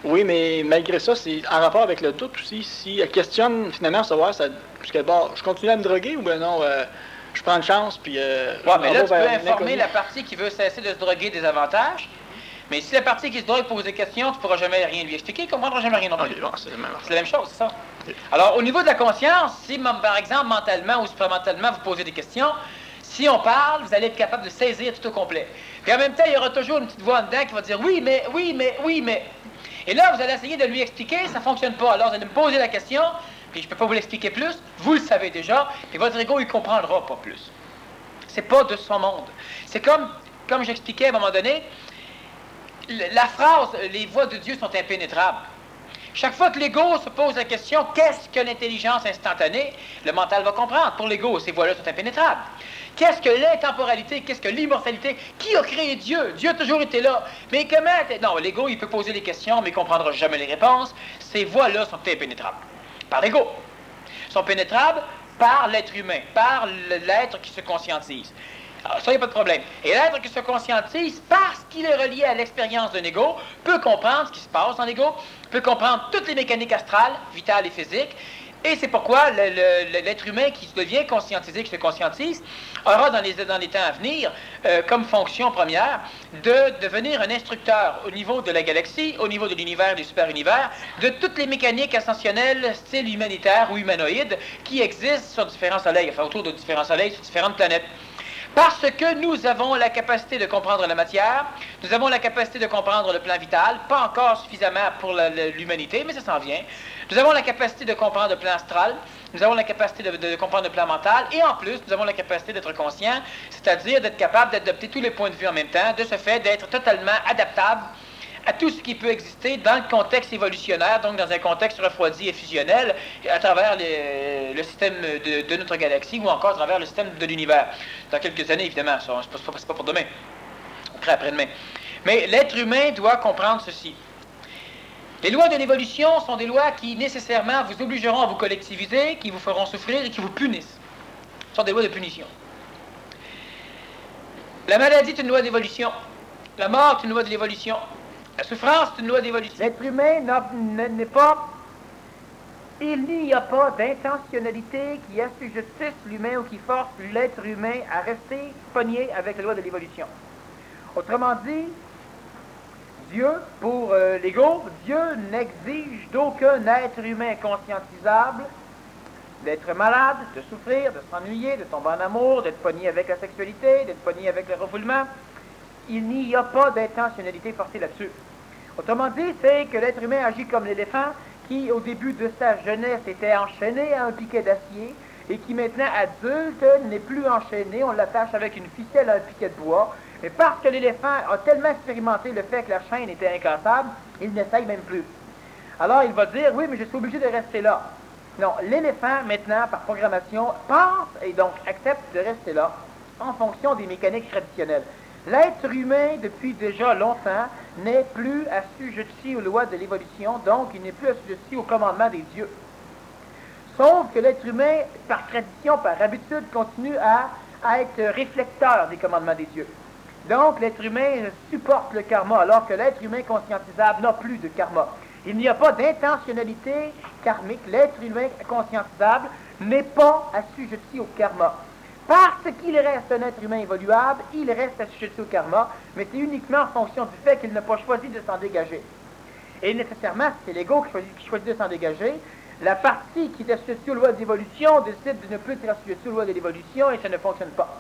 Oui, mais malgré ça, c'est en rapport avec le doute aussi. Si elle questionne finalement savoir, bon, je continue à me droguer ou bien non, je prends une chance, puis... mais là, tu peux informer la partie qui veut cesser de se droguer des avantages. Mais si la partie qui se drogue pose des questions, tu ne pourras jamais rien lui expliquer, il ne comprendra jamais rien non plus. C'est la même chose, c'est ça. Alors, au niveau de la conscience, si, par exemple, mentalement ou supramentalement, vous posez des questions, si on parle, vous allez être capable de saisir tout au complet. Puis en même temps, il y aura toujours une petite voix en dedans qui va dire « oui, mais... » Et là, vous allez essayer de lui expliquer, ça ne fonctionne pas. Alors, vous allez me poser la question, puis je ne peux pas vous l'expliquer plus, vous le savez déjà, et votre ego, il ne comprendra pas plus. C'est pas de son monde. C'est comme j'expliquais à un moment donné, la phrase « les voies de Dieu sont impénétrables ». Chaque fois que l'ego se pose la question « qu'est-ce que l'intelligence instantanée ?» le mental va comprendre. Pour l'ego, ces voies-là sont impénétrables. Qu'est-ce que l'intemporalité? Qu'est-ce que l'immortalité? Qui a créé Dieu? Dieu a toujours été là. Mais comment... Non, l'ego, il peut poser des questions, mais il ne comprendra jamais les réponses. Ces voies-là sont impénétrables. Par l'ego. Sont pénétrables par l'être humain, par l'être qui se conscientise. Alors, ça, il n'y a pas de problème. Et l'être qui se conscientise, parce qu'il est relié à l'expérience d'un ego, peut comprendre ce qui se passe dans l'ego, peut comprendre toutes les mécaniques astrales, vitales et physiques. Et c'est pourquoi l'être humain qui devient conscientisé, qui se conscientise, aura dans les temps à venir, comme fonction première, de devenir un instructeur au niveau de la galaxie, au niveau de l'univers, du super-univers, de toutes les mécaniques ascensionnelles, style humanitaire ou humanoïde, qui existent sur différents soleils, enfin autour de différents soleils, sur différentes planètes. Parce que nous avons la capacité de comprendre la matière, nous avons la capacité de comprendre le plan vital, pas encore suffisamment pour l'humanité, mais ça s'en vient. Nous avons la capacité de comprendre le plan astral, nous avons la capacité de comprendre le plan mental, et en plus, nous avons la capacité d'être conscients, c'est-à-dire d'être capable d'adopter tous les points de vue en même temps, de ce fait d'être totalement adaptable à tout ce qui peut exister dans le contexte évolutionnaire, donc dans un contexte refroidi et fusionnel, à travers le système de notre galaxie ou encore à travers le système de l'univers. Dans quelques années, évidemment, c'est pas pour demain, après-demain. Mais l'être humain doit comprendre ceci. Les lois de l'évolution sont des lois qui nécessairement vous obligeront à vous collectiviser, qui vous feront souffrir et qui vous punissent. Ce sont des lois de punition. La maladie est une loi d'évolution. La mort est une loi de l'évolution. La souffrance est une loi d'évolution. L'être humain n'est pas... Il n'y a pas d'intentionnalité qui assujettisse l'humain ou qui force l'être humain à rester pogné avec la loi de l'évolution. Autrement dit, Dieu, pour l'ego, Dieu n'exige d'aucun être humain conscientisable d'être malade, de souffrir, de s'ennuyer, de tomber en amour, d'être pogné avec la sexualité, d'être pogné avec le refoulement. Il n'y a pas d'intentionnalité forcée là-dessus. Autrement dit, c'est que l'être humain agit comme l'éléphant qui, au début de sa jeunesse, était enchaîné à un piquet d'acier et qui, maintenant, adulte, n'est plus enchaîné. On l'attache avec une ficelle à un piquet de bois. Mais parce que l'éléphant a tellement expérimenté le fait que la chaîne était incassable, il n'essaye même plus. Alors, il va dire, oui, mais je suis obligé de rester là. Non, l'éléphant, maintenant, par programmation, pense et donc accepte de rester là en fonction des mécaniques traditionnelles. L'être humain, depuis déjà longtemps, n'est plus assujetti aux lois de l'évolution, donc il n'est plus assujetti au commandement des dieux. Sauf que l'être humain, par tradition, par habitude, continue à être réflecteur des commandements des dieux. Donc l'être humain supporte le karma, alors que l'être humain conscientisable n'a plus de karma. Il n'y a pas d'intentionnalité karmique. L'être humain conscientisable n'est pas assujetti au karma. Parce qu'il reste un être humain évoluable, il reste assujetti au karma, mais c'est uniquement en fonction du fait qu'il n'a pas choisi de s'en dégager. Et nécessairement, c'est l'ego qui choisit de s'en dégager. La partie qui est assujettie aux lois d'évolution décide de ne plus être assujettie aux lois de l'évolution et ça ne fonctionne pas.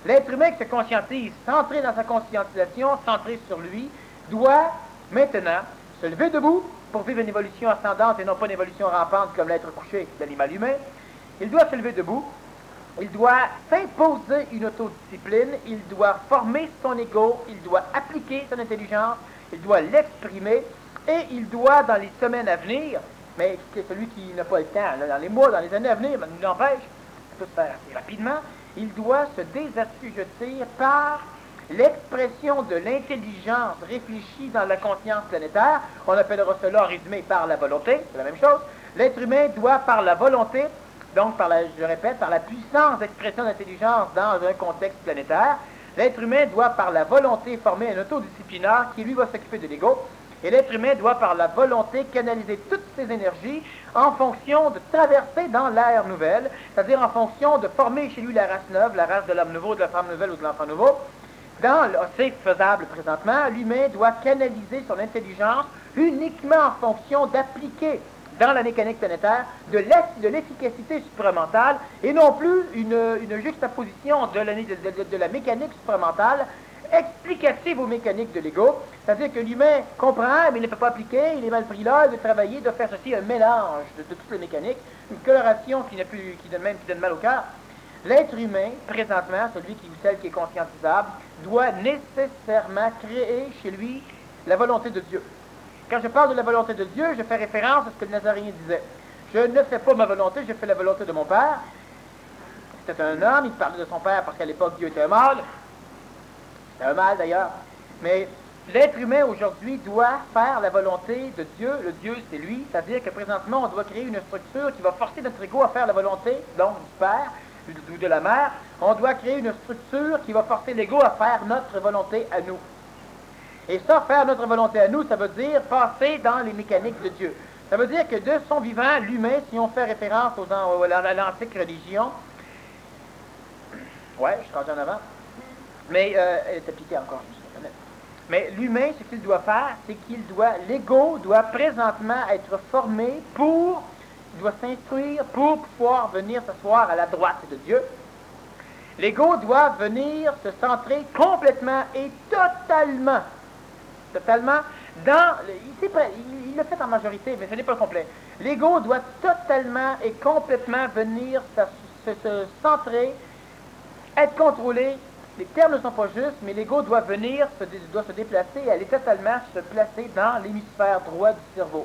L'être humain qui se conscientise, centré dans sa conscientisation, centré sur lui, doit maintenant se lever debout pour vivre une évolution ascendante et non pas une évolution rampante comme l'être couché de l'animal humain. Il doit se lever debout. Il doit s'imposer une autodiscipline, il doit former son ego, il doit appliquer son intelligence, il doit l'exprimer, et il doit, dans les semaines à venir, mais c'est celui qui n'a pas le temps, là, dans les mois, dans les années à venir, mais nous l'empêche, ça peut se faire assez rapidement, il doit se désassujettir par l'expression de l'intelligence réfléchie dans la conscience planétaire. On appellera cela, en résumé, par la volonté, c'est la même chose. L'être humain doit, par la volonté, donc, je répète, par la puissance d'expression d'intelligence dans un contexte planétaire, l'être humain doit, par la volonté, former un autodisciplinaire qui, lui, va s'occuper de l'ego. Et l'être humain doit, par la volonté, canaliser toutes ses énergies en fonction de traverser dans l'ère nouvelle, c'est-à-dire en fonction de former chez lui la race neuve, la race de l'homme nouveau, de la femme nouvelle ou de l'enfant nouveau. C'est faisable présentement. L'humain doit canaliser son intelligence uniquement en fonction d'appliquer dans la mécanique planétaire, de l'efficacité supramentale, et non plus une juxtaposition de la mécanique supramentale explicative aux mécaniques de l'ego, c'est-à-dire que l'humain comprend, mais il ne peut pas appliquer, il est mal pris là, il veut travailler, il doit faire ceci, un mélange de toutes les mécaniques, une coloration qui donne mal au cœur. L'être humain, présentement, celui ou celle qui est conscientisable, doit nécessairement créer chez lui la volonté de Dieu. Quand je parle de la volonté de Dieu, je fais référence à ce que le Nazaréen disait. Je ne fais pas ma volonté, je fais la volonté de mon Père. C'était un homme, il parlait de son Père parce qu'à l'époque, Dieu était un mâle. C'était un mâle d'ailleurs. Mais l'être humain aujourd'hui doit faire la volonté de Dieu. Le Dieu, c'est lui. C'est-à-dire que présentement, on doit créer une structure qui va forcer notre ego à faire la volonté, donc du Père ou de la Mère. On doit créer une structure qui va forcer l'ego à faire notre volonté à nous. Et ça, faire notre volonté à nous, ça veut dire passer dans les mécaniques de Dieu. Ça veut dire que de son vivant, l'humain, si on fait référence à l'antique religion, ouais, je suis rendu en avant, mais elle est appliquée encore, je me suis. Mais l'humain, ce qu'il doit faire, c'est l'ego doit présentement être formé il doit s'instruire pour pouvoir venir s'asseoir à la droite de Dieu. L'ego doit venir se centrer complètement et totalement dans... Il le fait en majorité, mais ce n'est pas complet. L'ego doit totalement et complètement venir se centrer, être contrôlé. Les termes ne sont pas justes, mais l'ego doit venir, doit se déplacer et aller totalement se placer dans l'hémisphère droit du cerveau.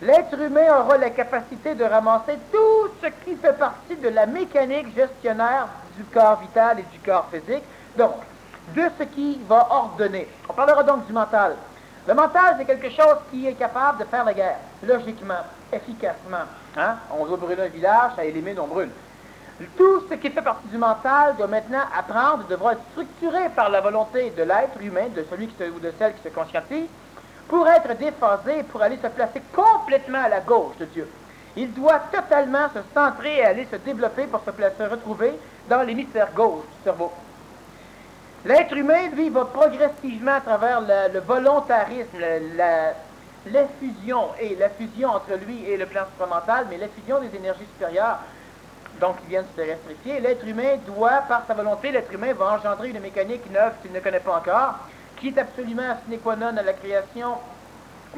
L'être humain aura la capacité de ramasser tout ce qui fait partie de la mécanique gestionnaire du corps vital et du corps physique, donc de ce qui va ordonner. On parlera donc du mental. Le mental, c'est quelque chose qui est capable de faire la guerre, logiquement, efficacement. Hein? On doit brûler un village, ça élimine, on brûle. Tout ce qui fait partie du mental doit maintenant apprendre, devra être structuré par la volonté de l'être humain, de celui ou de celle qui se conscientise, pour être déphasé, pour aller se placer complètement à la gauche de Dieu. Il doit totalement se centrer et aller se développer pour se retrouver dans l'hémisphère gauche du cerveau. L'être humain, lui, va progressivement à travers le volontarisme, l'effusion, et la fusion entre lui et le plan supramental, mais l'effusion des énergies supérieures, donc qui viennent se restrifier. L'être humain doit, par sa volonté, l'être humain va engendrer une mécanique neuve qu'il ne connaît pas encore, qui est absolument sine qua non à la création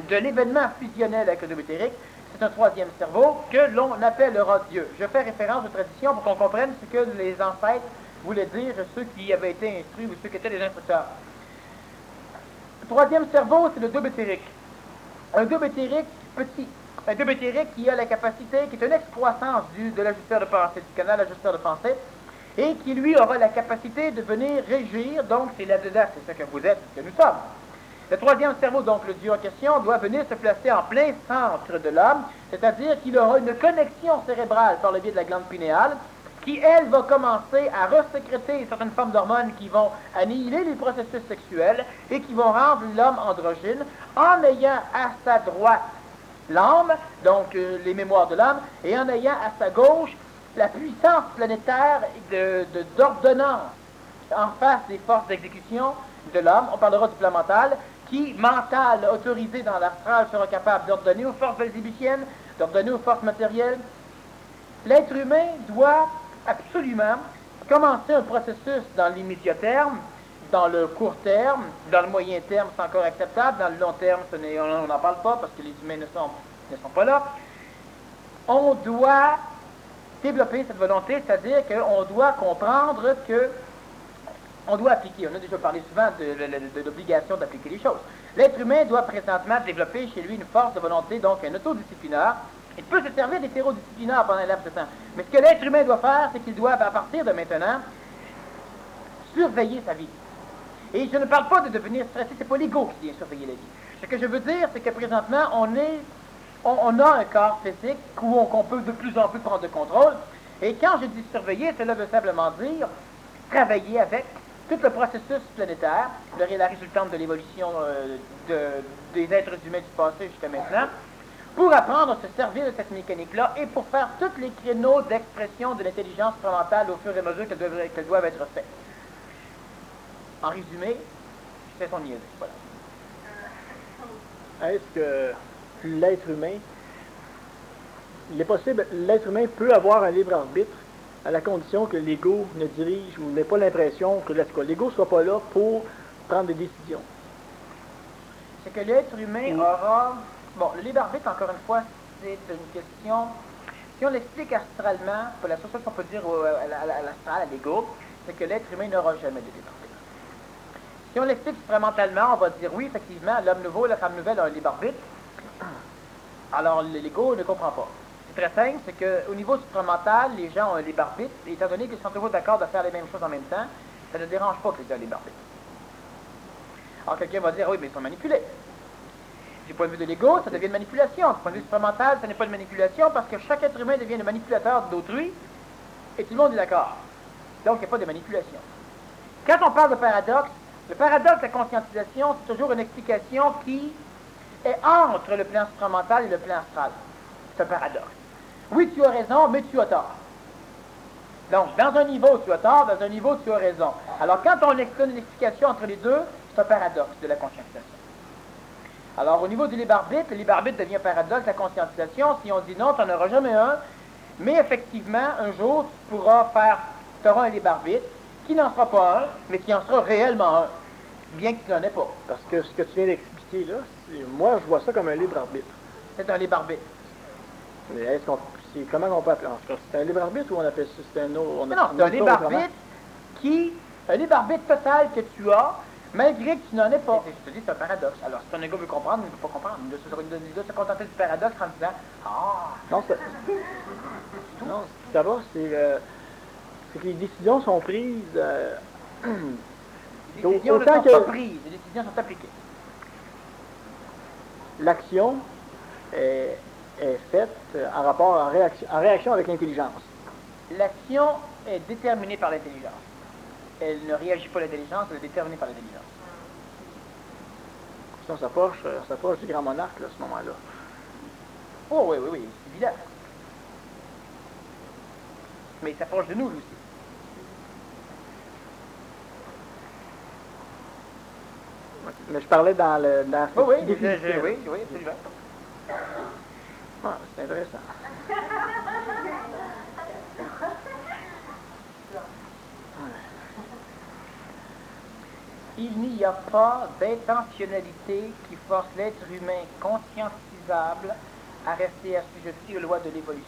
de l'événement fusionnel avec le éthérique. C'est un troisième cerveau que l'on appellera Dieu. Je fais référence aux traditions pour qu'on comprenne ce que les ancêtres voulaient dire, ceux qui avaient été instruits ou ceux qui étaient des instructeurs. Le troisième cerveau, c'est le double éthérique. Un double éthérique petit. Un double éthérique qui a la capacité, qui est une excroissance de l'ajusteur de pensée, du canal ajusteur de pensée, et qui, lui, aura la capacité de venir régir, donc c'est là-dedans, c'est ce que vous êtes, ce que nous sommes. Le troisième cerveau, donc le Dieu en question, doit venir se placer en plein centre de l'homme, c'est-à-dire qu'il aura une connexion cérébrale par le biais de la glande pinéale, qui, elle, va commencer à resécréter certaines formes d'hormones qui vont annihiler les processus sexuels et qui vont rendre l'homme androgyne, en ayant à sa droite l'âme, donc les mémoires de l'âme, et en ayant à sa gauche la puissance planétaire d'ordonnance en face des forces d'exécution de l'homme. On parlera du plan mental, qui, mental, autorisé dans l'astral, sera capable d'ordonner aux forces belzébuciennes, d'ordonner aux forces matérielles. L'être humain doit absolument commencer un processus dans l'immédiat terme, dans le court terme, dans le moyen terme, c'est encore acceptable, dans le long terme, on n'en parle pas parce que les humains ne sont pas là. On doit développer cette volonté, c'est-à-dire qu'on doit comprendre que on doit appliquer. On a déjà parlé souvent de l'obligation d'appliquer les choses. L'être humain doit présentement développer chez lui une force de volonté, donc un autodisciplinaire. Il peut se servir d'hétérodisciplinaire pendant un laps de temps. Mais ce que l'être humain doit faire, c'est qu'il doit, à partir de maintenant, surveiller sa vie. Et je ne parle pas de devenir stressé, c'est pas l'ego qui vient surveiller la vie. Ce que je veux dire, c'est que présentement, on a un corps physique qu'on peut de plus en plus prendre de contrôle. Et quand je dis surveiller, cela veut simplement dire travailler avec tout le processus planétaire, la résultante de l'évolution des êtres humains du passé jusqu'à maintenant, pour apprendre à se servir de cette mécanique-là et pour faire tous les créneaux d'expression de l'intelligence supramentale au fur et à mesure qu'elles doivent être faites. En résumé, je fais son niaiserie. Voilà. Est-ce que l'être humain, il est possible, l'être humain peut avoir un libre arbitre à la condition que l'ego ne dirige ou n'ait pas l'impression que l'ego ne soit pas là pour prendre des décisions? C'est que l'être humain aura... Bon, le libre arbitre, encore une fois, c'est une question... Si on l'explique astralement, pour la seule chose qu'on peut dire à l'astral, à l'ego, c'est que l'être humain n'aura jamais de libre arbitre. Si on l'explique supramentalement, on va dire oui, effectivement, l'homme nouveau, la femme nouvelle ont un libre arbitre. Alors, l'ego ne comprend pas. C'est très simple, c'est qu'au niveau supramental, les gens ont un libre arbitre, et étant donné qu'ils sont toujours d'accord de faire les mêmes choses en même temps, ça ne dérange pas qu'ils aient un libre arbitre. Alors, quelqu'un va dire, oui, mais ils sont manipulés. Du point de vue de l'ego, ça devient une manipulation. Du point de vue supramental, ça n'est pas une manipulation parce que chaque être humain devient le manipulateur d'autrui, et tout le monde est d'accord. Donc, il n'y a pas de manipulation. Quand on parle de paradoxe, le paradoxe de la conscientisation, c'est toujours une explication qui est entre le plan supramental et le plan astral. C'est un paradoxe. Oui, tu as raison, mais tu as tort. Donc, dans un niveau, tu as tort, dans un niveau, tu as raison. Alors, quand on explique une explication entre les deux, c'est un paradoxe de la conscientisation. Alors, au niveau du libre arbitre, le libre arbitre devient paradoxe de la conscientisation. Si on dit non, tu n'en auras jamais un, mais effectivement, un jour, tu pourras faire tu auras un libre arbitre qui n'en sera pas un, mais qui en sera réellement un, bien que tu n'en aies pas. Parce que ce que tu viens d'expliquer là, moi je vois ça comme un libre arbitre. C'est un libre arbitre. Mais est-ce qu'on, comment on peut appeler? En tout cas, c'est un libre arbitre ou on appelle ça? C'est un autre. Non, c'est un libre arbitre un libre arbitre total que tu as, malgré que tu n'en aies pas. Je te dis, c'est un paradoxe. Alors, si ton ego veut comprendre, il ne veut pas comprendre. Il doit se contenter du paradoxe en disant ah. Non, non, d'abord, c'est que les décisions sont prises. Les décisions ne sont pas prises, les décisions sont appliquées. L'action est faite en réaction avec l'intelligence. L'action est déterminée par l'intelligence. Elle ne réagit pas à l'intelligence, elle est déterminée par l'intelligence. Sinon, ça approche du grand monarque, là, à ce moment-là. Oh oui, oui, oui, c'est évident. Mais il s'approche de nous, lui aussi. Mais je parlais dans Oh, oui, cette oui, oui, absolument. Ah, c'est intéressant. Il n'y a pas d'intentionnalité qui force l'être humain conscientisable à rester assujetti aux lois de l'évolution.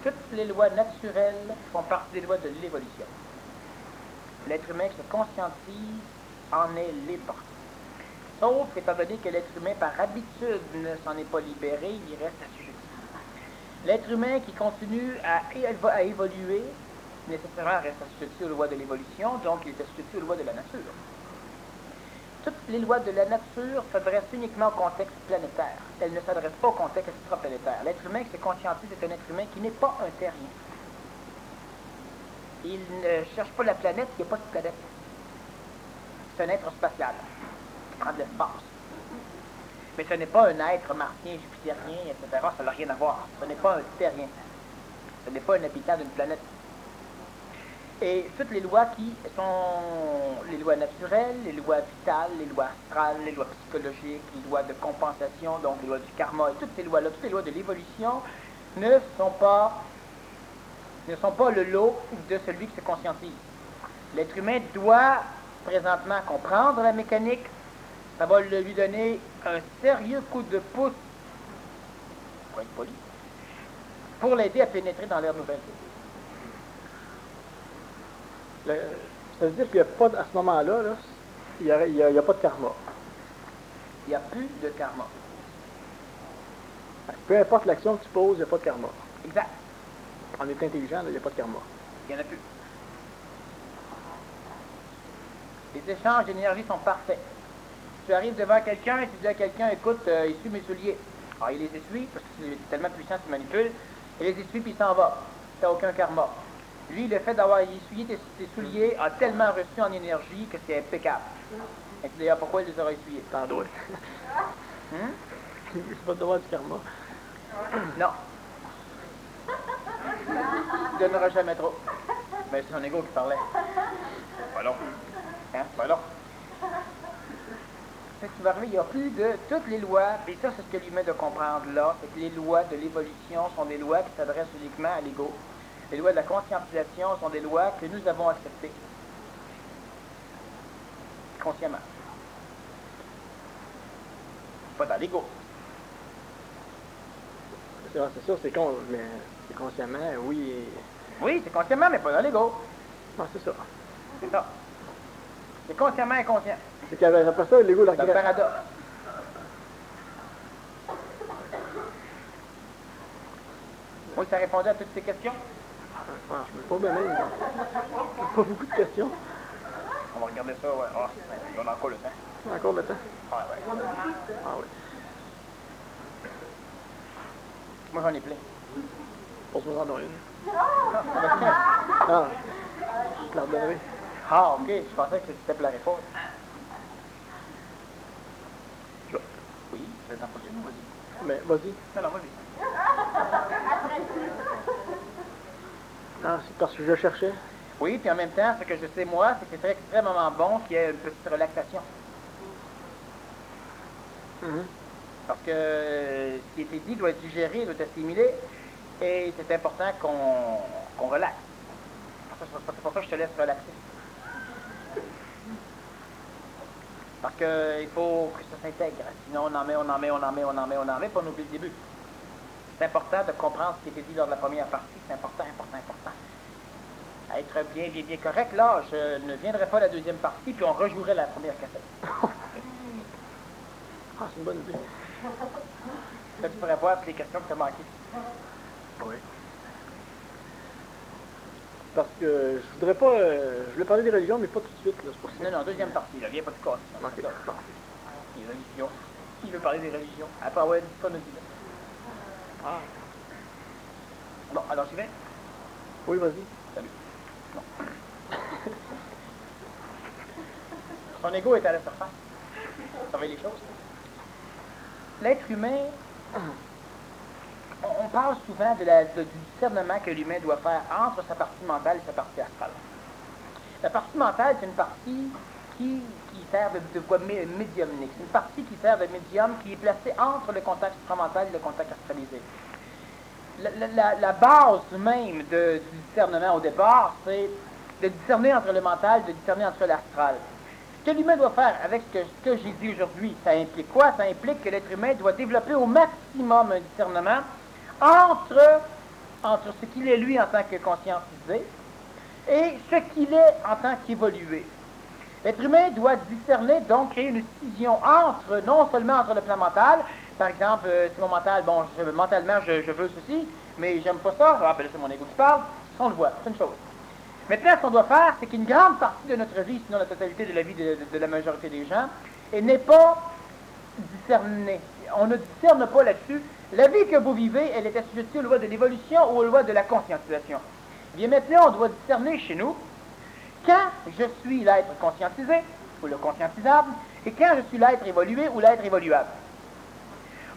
Toutes les lois naturelles font partie des lois de l'évolution. L'être humain qui se conscientise en est libre. Sauf étant donné que l'être humain, par habitude, ne s'en est pas libéré, il y reste assujetti. L'être humain qui continue à évoluer, nécessairement reste assujetti aux lois de l'évolution, donc il est assujetti aux lois de la nature. Toutes les lois de la nature s'adressent uniquement au contexte planétaire. Elles ne s'adressent pas au contexte extraplanétaire. L'être humain qui se conscientise est un être humain qui n'est pas un terrien. Il ne cherche pas la planète, il n'y a pas de planète. C'est un être spatial, qui prend de l'espace. Mais ce n'est pas un être martien, jupitérien, etc. Ça n'a rien à voir. Ce n'est pas un terrien. Ce n'est pas un habitant d'une planète. Et toutes les lois qui sont les lois naturelles, les lois vitales, les lois astrales, les lois psychologiques, les lois de compensation, donc les lois du karma, et toutes ces lois-là, toutes les lois de l'évolution ne sont pas le lot de celui qui se conscientise. L'être humain doit présentement comprendre la mécanique, ça va lui donner un sérieux coup de pouce, pour être poli, pour l'aider à pénétrer dans l'ère nouvelle. Ça veut dire qu'il n'y a pas, à ce moment-là, là, il n'y a pas de karma. Il n'y a plus de karma. Peu importe l'action que tu poses, il n'y a pas de karma. Exact. On est intelligent, il n'y a pas de karma. Il n'y en a plus. Les échanges d'énergie sont parfaits. Tu arrives devant quelqu'un et tu dis à quelqu'un, écoute, essuie mes souliers. Alors il les essuie, parce que c'est tellement puissant qu'il manipule, il les essuie puis il s'en va. Tu n'as aucun karma. Lui, le fait d'avoir essuyé tes souliers a tellement reçu en énergie que c'est impeccable. Et c'est d'ailleurs pourquoi il les aura essuyés. T'en dois. C'est pas de devoir du karma. Non. Il ne donnera jamais trop. Mais c'est son ego qui parlait. Pas long. Hein? Pas long. Ce qui va arriver, il n'y a plus de toutes les lois, et ça c'est ce que l'humain doit comprendre là, c'est que les lois de l'évolution sont des lois qui s'adressent uniquement à l'ego. Les lois de la conscientisation sont des lois que nous avons acceptées. Consciemment. Pas dans l'ego. C'est sûr, c'est consciemment, oui. Oui, c'est consciemment, mais pas dans l'ego. Non, c'est ça. C'est ça. C'est consciemment inconscient. C'est qu'après ça, l'ego la C'est un paradoxe. Oui, ça répondait à toutes ces questions? Je ne pas bien même. Pas beaucoup de questions. On va regarder ça, ouais. Ah, on a encore le temps. On a encore le temps. Ah, ouais. Ah oui. Moi, j'en ai plein. Pose-moi en une. Ah, je te la redonnerai. Ah, ok. Je pensais que c'était pour la réponse. Oui, je vais t'en poser une, vas-y. Mais vas-y. Non, vas-y. Ah, c'est parce que je cherchais. Oui, puis en même temps, ce que je sais, moi, c'est que c'est extrêmement bon qu'il y ait une petite relaxation. Parce que ce qui a été dit doit être digéré, doit être assimilé, et c'est important qu'on relaxe. C'est pour ça que je te laisse relaxer. Parce qu'il faut que ça s'intègre. Sinon, on en met, puis on oublie le début. C'est important de comprendre ce qui était dit lors de la première partie. C'est important. À être bien correct, là, je ne viendrai pas à la deuxième partie, puis on rejouerait la première cassette. Ah, c'est une bonne idée. Là, tu pourrais voir toutes les questions que tu as manquées. Oui. Parce que je voudrais pas... je voulais parler des religions, mais pas tout de suite, là, c'est pour ça. Non, deuxième partie, là, viens pas de casse. Ok, parfait. Les religions. Il veut parler des religions. Après, ouais, dis pas nous dire. Ah. Bon, alors j'y vais. Oui, vas-y. Salut. Non. Son ego est à la surface. Vous savez les choses. L'être humain, on parle souvent du discernement que l'humain doit faire entre sa partie mentale et sa partie astrale. La partie mentale, c'est une partie qui sert de quoi médiumnique. C'est une partie qui sert de médium, qui est placée entre le contact supramental et le contact astralisé. La base même du discernement au départ, c'est de discerner entre le mental, de discerner entre l'astral. Ce que l'humain doit faire avec ce que j'ai dit aujourd'hui, ça implique quoi? Ça implique que l'être humain doit développer au maximum un discernement entre ce qu'il est lui en tant que conscientisé et ce qu'il est en tant qu'évolué. L'être humain doit discerner, donc créer une scission non seulement entre le plan mental, par exemple, si mon mental, mentalement je veux ceci, mais j'aime pas ça, ben là c'est mon ego qui parle, on le voit, c'est une chose. Maintenant, ce qu'on doit faire, c'est qu'une grande partie de notre vie, sinon la totalité de la vie de la majorité des gens, n'est pas discernée. On ne discerne pas là-dessus. La vie que vous vivez, elle est assujettie aux lois de l'évolution ou aux lois de la conscientisation. Bien maintenant, on doit discerner chez nous quand je suis l'être conscientisé ou le conscientisable et quand je suis l'être évolué ou l'être évoluable.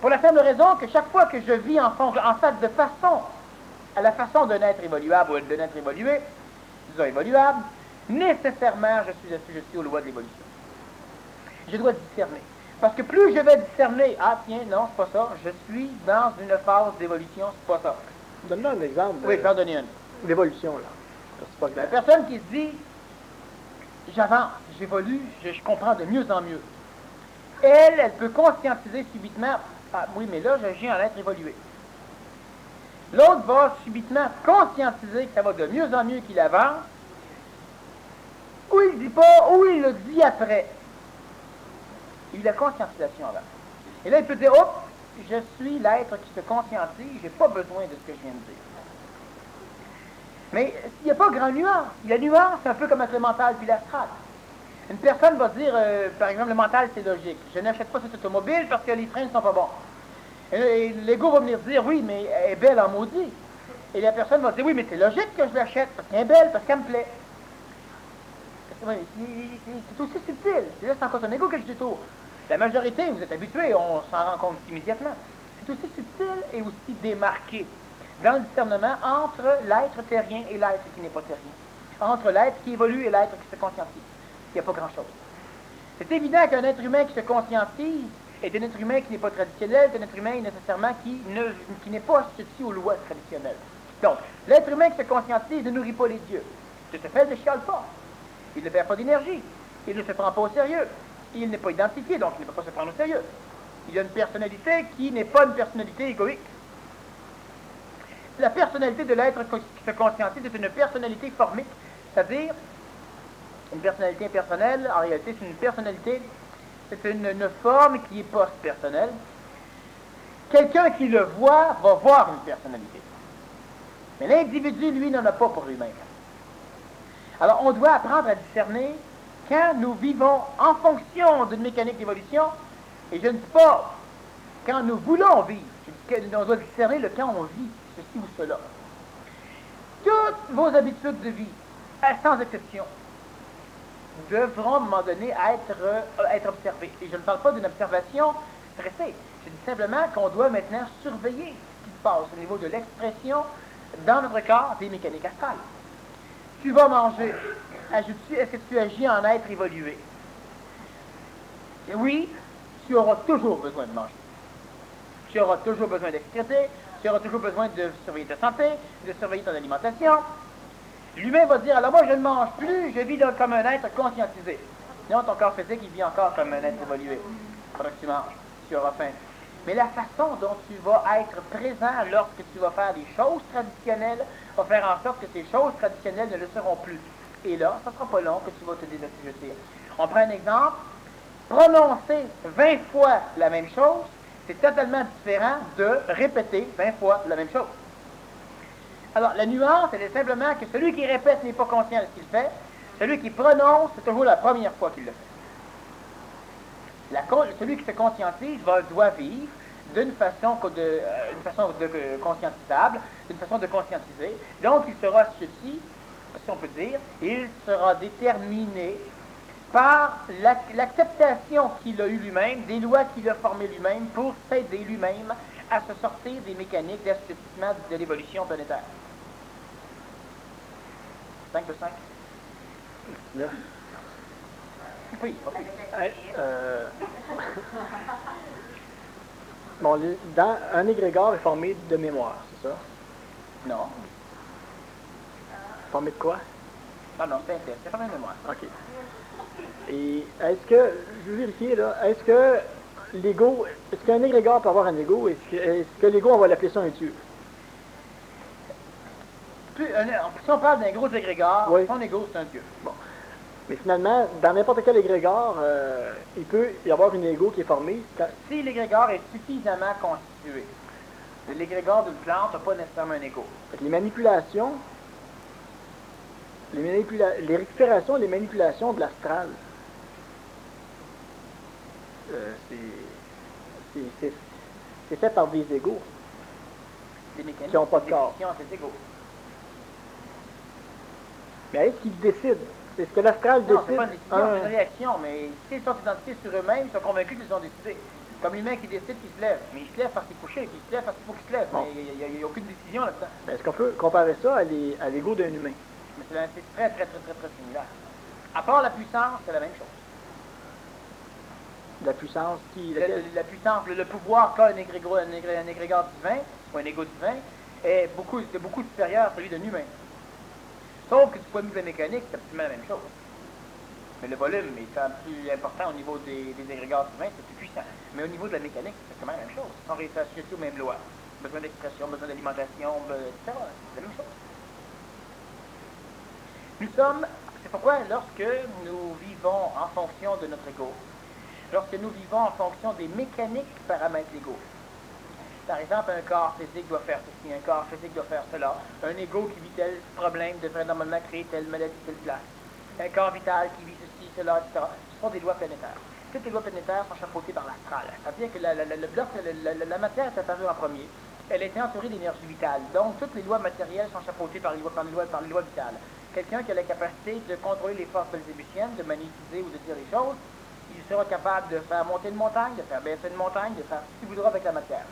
Pour la simple raison que chaque fois que je vis en fait de façon à la façon d'un être évoluable ou d'un être évolué, disons évoluable, nécessairement je suis assujetti aux lois de l'évolution. Je dois discerner. Parce que plus je vais discerner, ah tiens, non, c'est pas ça, je suis dans une phase d'évolution, c'est pas ça. Donne-moi un exemple. Oui, je vais en donner une. D'évolution, là. C'est pas La clair. personne qui se dit, j'avance, j'évolue, je comprends de mieux en mieux. Elle peut conscientiser subitement, ah oui, mais là, j'agis en être évolué. L'autre va subitement conscientiser que ça va de mieux en mieux qu'il avance, ou il ne dit pas, ou il le dit après. Il y a la conscientisation avant. Et là, il peut dire, hop, je suis l'être qui se conscientise, je n'ai pas besoin de ce que je viens de dire. Mais il n'y a pas grand nuance. La nuance, c'est un peu comme avec le mental puis l'astral. Une personne va dire, par exemple, le mental, c'est logique. Je n'achète pas cette automobile parce que les freins ne sont pas bons. Et l'ego va venir dire, oui, mais elle est belle en maudit. Et la personne va dire, oui, mais c'est logique que je l'achète parce qu'elle est belle, parce qu'elle me plaît. C'est aussi subtil. C'est juste encore son ego que je détourne. La majorité, vous êtes habitués, on s'en rend compte immédiatement. C'est aussi subtil et aussi démarqué dans le discernement entre l'être terrien et l'être qui n'est pas terrien. Entre l'être qui évolue et l'être qui se conscientise. Il n'y a pas grand-chose. C'est évident qu'un être humain qui se conscientise est un être humain qui n'est pas traditionnel, c'est un être humain nécessairement qui n'est pas assujetti aux lois traditionnelles. Donc, l'être humain qui se conscientise ne nourrit pas les dieux. De ce fait, il ne chiale pas. Il ne perd pas d'énergie. Il ne se prend pas au sérieux. Il n'est pas identifié, donc il ne peut pas se prendre au sérieux. Il a une personnalité qui n'est pas une personnalité égoïque. La personnalité de l'être qui se conscientise est une personnalité formique, c'est-à-dire une personnalité impersonnelle. En réalité, c'est une personnalité, c'est une forme qui est post-personnelle. Quelqu'un qui le voit va voir une personnalité. Mais l'individu, lui, n'en a pas pour lui-même. Alors, on doit apprendre à discerner quand nous vivons en fonction d'une mécanique d'évolution, et je ne dis pas quand nous voulons vivre, on doit discerner le quand on vit ceci ou cela. Toutes vos habitudes de vie, sans exception, devront à un moment donné être observées. Et je ne parle pas d'une observation stressée. Je dis simplement qu'on doit maintenant surveiller ce qui se passe au niveau de l'expression dans notre corps des mécaniques astrales. Tu vas manger. Est-ce que tu agis en être évolué? Et oui, tu auras toujours besoin de manger. Tu auras toujours besoin d'excréter, tu auras toujours besoin de surveiller ta santé, de surveiller ton alimentation. L'humain va dire, alors moi je ne mange plus, je vis comme un être conscientisé. Non, ton corps physique, il vit encore comme un être évolué. Pendant que tu manges, tu auras faim. Mais la façon dont tu vas être présent lorsque tu vas faire des choses traditionnelles va faire en sorte que ces choses traditionnelles ne le seront plus. Et là, ça ne sera pas long que tu vas te désassujettir. On prend un exemple. Prononcer 20 fois la même chose, c'est totalement différent de répéter 20 fois la même chose. Alors, la nuance, elle est simplement que celui qui répète n'est pas conscient de ce qu'il fait. Celui qui prononce, c'est toujours la première fois qu'il le fait. Celui qui se conscientise doit vivre d'une façon, conscientisable, d'une façon de conscientiser. Donc, il sera ceci, si on peut dire, il sera déterminé par l'acceptation qu'il a eue lui-même, des lois qu'il a formées lui-même pour s'aider lui-même à se sortir des mécaniques d'assouplissement de l'évolution planétaire. 5 de 5. Là. Oui, ok. Bon, un égrégore est formé de mémoire, c'est ça? Non. Formé de quoi? Non, c'est formé de mémoire. OK. Et est-ce que, je veux vérifier là, est-ce qu'un égrégore peut avoir un ego? Est-ce que l'ego, on va l'appeler ça un dieu? Si on parle d'un gros égrégore, oui. Son ego, c'est un dieu. Bon. Mais finalement, dans n'importe quel égrégore, il peut y avoir une ego qui est formée. Si l'égrégore est suffisamment constitué, l'égrégore d'une plante n'a pas nécessairement un ego. Les manipulations, les récupérations et les manipulations de l'astral, c'est fait par des égos qui n'ont pas de corps. Mais est-ce qu'ils décident? Est-ce que l'astral décide? Non, c'est pas une décision, c'est une réaction, mais s'ils sont identifiés sur eux-mêmes, ils sont convaincus qu'ils ont décidé. Comme l'humain qui décide qu'il se lève. Mais il se lève parce qu'il est couché, puis il se lève parce qu'il faut qu'il se lève. Bon. Mais il n'y a aucune décision là-dedans. Est-ce qu'on peut comparer ça à l'ego d'un humain? Mais c'est très similaire. À part la puissance, c'est la même chose. La puissance qui... La puissance, le pouvoir qu'a un égrégore divin, ou un égo divin, est beaucoup supérieur à celui d'un humain. Sauf que du point de vue de la mécanique, c'est absolument la même chose. Mais le volume étant plus important au niveau des égrégores divins, c'est plus puissant. Mais au niveau de la mécanique, c'est exactement la même chose. Ils sont réussis à associer aux mêmes lois. Besoin d'expression, besoin d'alimentation, etc. C'est la même chose. C'est pourquoi lorsque nous vivons en fonction de notre ego, lorsque nous vivons en fonction des mécaniques qui paramètrent l'ego, par exemple, un corps physique doit faire ceci, un corps physique doit faire cela, un ego qui vit tel problème devrait normalement créer telle maladie, telle place, un corps vital qui vit ceci, cela, etc. Ce sont des lois planétaires. Toutes les lois planétaires sont chapeautées par l'astral. C'est-à-dire que la matière est apparue en premier. Elle est entourée d'énergie vitale. Donc, toutes les lois matérielles sont chapeautées par les lois vitales. Quelqu'un qui a la capacité de contrôler les forces belzébusiennes, de magnétiser ou de dire les choses, il sera capable de faire monter une montagne, de faire baisser une montagne, de faire ce qu'il voudra avec la matière.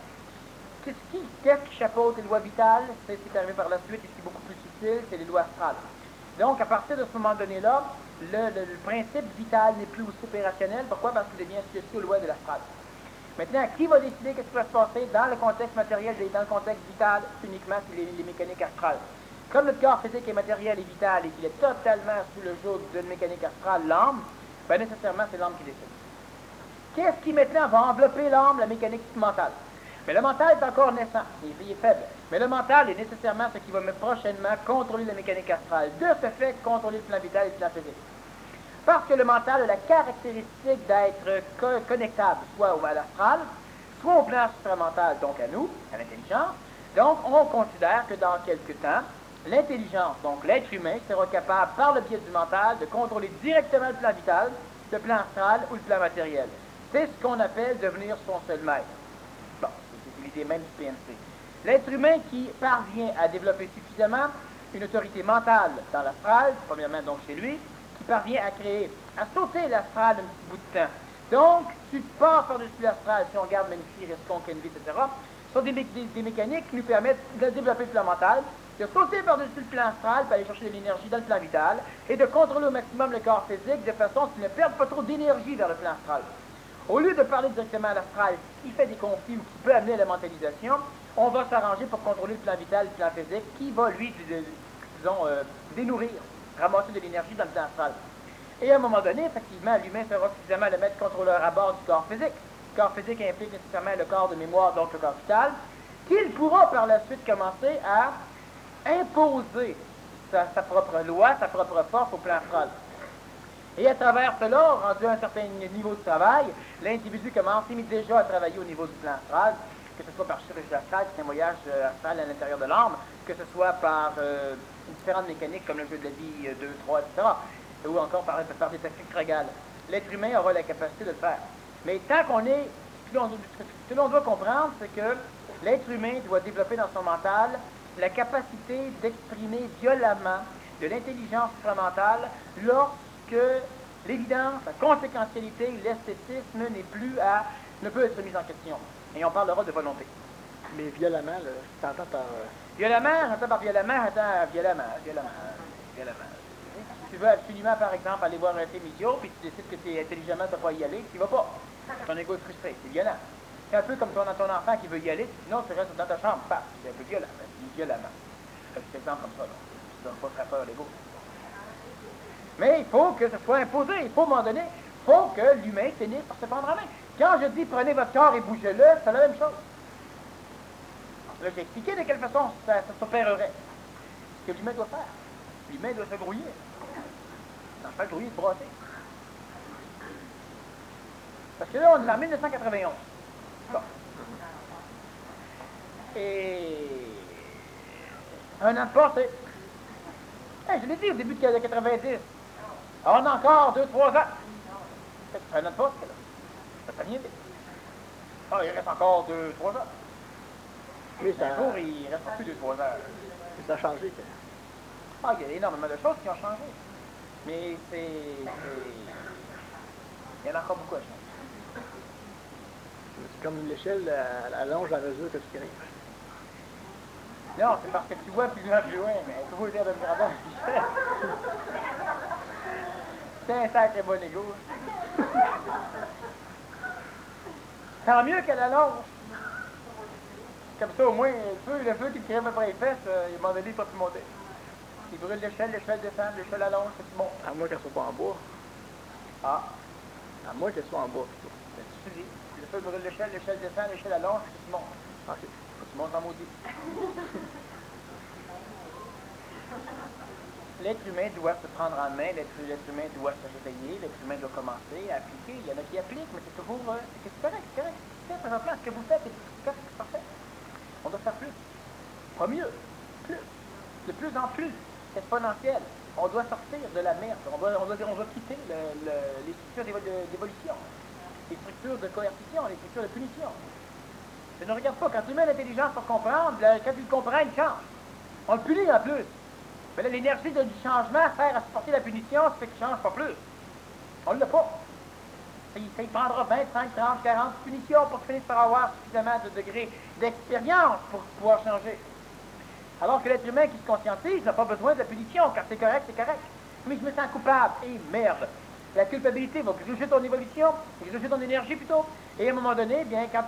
Qu'est-ce qui chapeaute les lois vitales? C'est ce qui est arrivé par la suite et ce qui est beaucoup plus subtil, c'est les lois astrales. Donc, à partir de ce moment donné-là, le principe vital n'est plus aussi opérationnel. Pourquoi? Parce qu'il devient associé aux lois de l'astral. Maintenant, qui va décider ce qui va se passer dans le contexte matériel et dans le contexte vital? Uniquement les mécaniques astrales. Comme notre corps physique est matériel et vital et qu'il est totalement sous le joug d'une mécanique astrale, l'âme, bien nécessairement, c'est l'âme qui décide. Qu'est-ce qui maintenant va envelopper l'âme? La mécanique mentale. Mais le mental est encore naissant, il est faible. Mais le mental est nécessairement ce qui va prochainement contrôler la mécanique astrale. De ce fait, contrôler le plan vital et le plan physique. Parce que le mental a la caractéristique d'être connectable, soit à l'astral, soit au plan supramental, donc à nous, à l'intelligence. Donc, on considère que dans quelques temps, l'intelligence, donc l'être humain, sera capable, par le biais du mental, de contrôler directement le plan vital, le plan astral ou le plan matériel. C'est ce qu'on appelle devenir son seul maître. Bon, c'est l'idée même du PNC. L'être humain qui parvient à développer suffisamment une autorité mentale dans l'astral, premièrement donc chez lui, qui parvient à sauter l'astral un petit bout de temps. Donc, tu pars par-dessus l'astral, si on regarde Magnifique, Rescon, Kenvi, etc., ce sont des mécaniques qui nous permettent de développer le plan mental, de sauter par-dessus le plan astral pour aller chercher de l'énergie dans le plan vital et de contrôler au maximum le corps physique de façon qu'il ne perde pas trop d'énergie vers le plan astral. Au lieu de parler directement à l'astral, qui fait des conflits ou qui peut amener à la mentalisation, on va s'arranger pour contrôler le plan vital et le plan physique qui va, lui, disons, dénourrir, ramasser de l'énergie dans le plan astral. Et à un moment donné, effectivement, l'humain sera suffisamment le maître contrôleur à bord du corps physique. Le corps physique implique nécessairement le corps de mémoire, donc le corps vital, qu'il pourra par la suite commencer à imposer sa propre loi, sa propre force au plan astral. Et à travers cela, rendu à un certain niveau de travail, l'individu commence déjà à travailler au niveau du plan astral, que ce soit par chirurgie astrale, qui est un voyage astral à l'intérieur de l'âme, que ce soit par différentes mécaniques comme le jeu de la vie 2, 3, etc., ou encore par des techniques trégales. L'être humain aura la capacité de le faire. Mais tant qu'on est, ce que l'on doit comprendre, c'est que l'être humain doit développer dans son mental la capacité d'exprimer violemment de l'intelligence supramentale lorsque l'évidence, la conséquentialité, l'esthétisme ne peut être mis en question. Et on parlera de volonté. Mais violemment, là, tu t'entends par... Violemment, j'entends par violemment. Si tu veux absolument, par exemple, aller voir un film idiot, puis tu décides que tu intelligemment, tu ne vas pas y aller, tu n'y vas pas. Ton ego est frustré, c'est violent. C'est un peu comme ton enfant qui veut y aller, tu dis non, tu restes dans ta chambre, pas. C'est un peu violent, violemment. C'est un petit exemple comme ça, là. Tu ne donnes pas très peur l'ego. Mais il faut que ce soit imposé. Il faut, à un moment donné, il faut que l'humain finisse par se prendre en main. Quand je dis prenez votre corps et bougez-le, c'est la même chose. Là, j'ai expliqué de quelle façon ça s'opérerait. Ce que l'humain doit faire. L'humain doit se grouiller. Dans le grouiller, se brosser. Parce que là, on est en 1991. Bon. Et un an de passé. Hey, je l'ai dit au début de 90. On a encore 2-3 ans. Un an de passé, là. Ça fait rien vite. Ah, il reste encore 2-3 ans. Oui, ça... Un jour, il reste plus 2-3 heures. Ça a changé. Ah, il y a énormément de choses qui ont changé. Mais il y en a encore beaucoup à changer. C'est comme l'échelle, elle allonge à mesure que tu grimpes. Non, c'est parce que tu vois plus loin, mais tu vois le dire de grandeur. C'est un sacré bon égo. Tant mieux qu'elle allonge. Comme ça, au moins, le feu qui crève après les fesses, il m'a donné, il ne peut plus monter. Il brûle l'échelle descend, l'échelle allonge, c'est bon. À moins qu'elle soit pas en bois. Ah. À moins qu'elle soit en bois, plutôt. Tu dis, le feu brûle l'échelle descend, l'échelle allonge, c'est bon. OK. Tu montes en maudit. L'être humain doit se prendre en main, l'être humain doit se réveiller, l'être humain doit commencer à appliquer. Il y en a qui appliquent, mais c'est toujours... c'est correct, c'est correct. C'est présentement, ce que vous faites, c'est parfait. On doit faire plus. Pas mieux. Plus. De plus en plus. C'est exponentiel. On doit sortir de la merde. On doit quitter les structures d'évolution, les structures de coercition, les structures de punition. Je ne regarde pas. Quand tu mets l'intelligence pour comprendre, quand tu le comprends, il change. On le punit en plus. Mais là, l'énergie du changement sert à supporter la punition, ça fait qu'il ne change pas plus. On ne l'a pas. Ça y prendra 25, 30, 40 punitions pour finir par avoir suffisamment de degrés d'expérience pour pouvoir changer. Alors que l'être humain qui se conscientise n'a pas besoin de la punition, car c'est correct, c'est correct. Mais je me sens coupable, et merde. La culpabilité va gruger ton évolution, gruger ton énergie plutôt. Et à un moment donné, bien, quand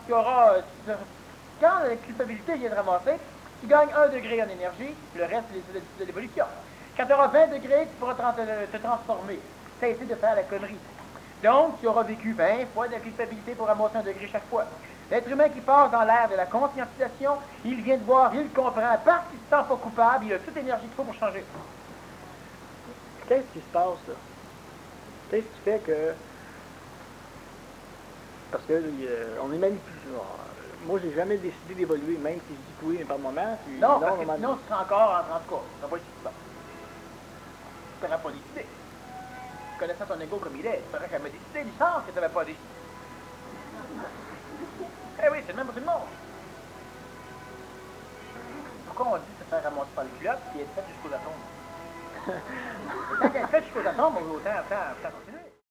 quand la culpabilité vient de ramasser, tu gagnes 1 degré en énergie, le reste, c'est de l'évolution. Quand tu auras 20 degrés, tu pourras te transformer. Cesser de faire la connerie. Donc, tu auras vécu 20 fois de la culpabilité pour ramasser 1 degré chaque fois. L'être humain qui passe dans l'ère de la conscientisation, il vient de voir, il comprend, parce qu'il ne se sent pas coupable, il a toute l'énergie qu'il faut pour changer. Qu'est-ce qui se passe, là? Qu'est-ce qui fait que... Parce que on est même plus... Moi, j'ai jamais décidé d'évoluer, même si je dis que oui, mais par moment. Puis Non, parce que sinon, tu seras encore en tout cas. Tu n'auras pas décidé. Tu n'auras pas décidé. Connaissant ton ego comme il est, tu n'aurais jamais décidé, licence que tu n'avais pas décidé. Eh oui, c'est le même pour tout le monde. Pourquoi on dit se faire ramasser par les culottes et être fait jusqu'aux atomes? Quand elle est faite jusqu'aux atomes, on veut autant continuer.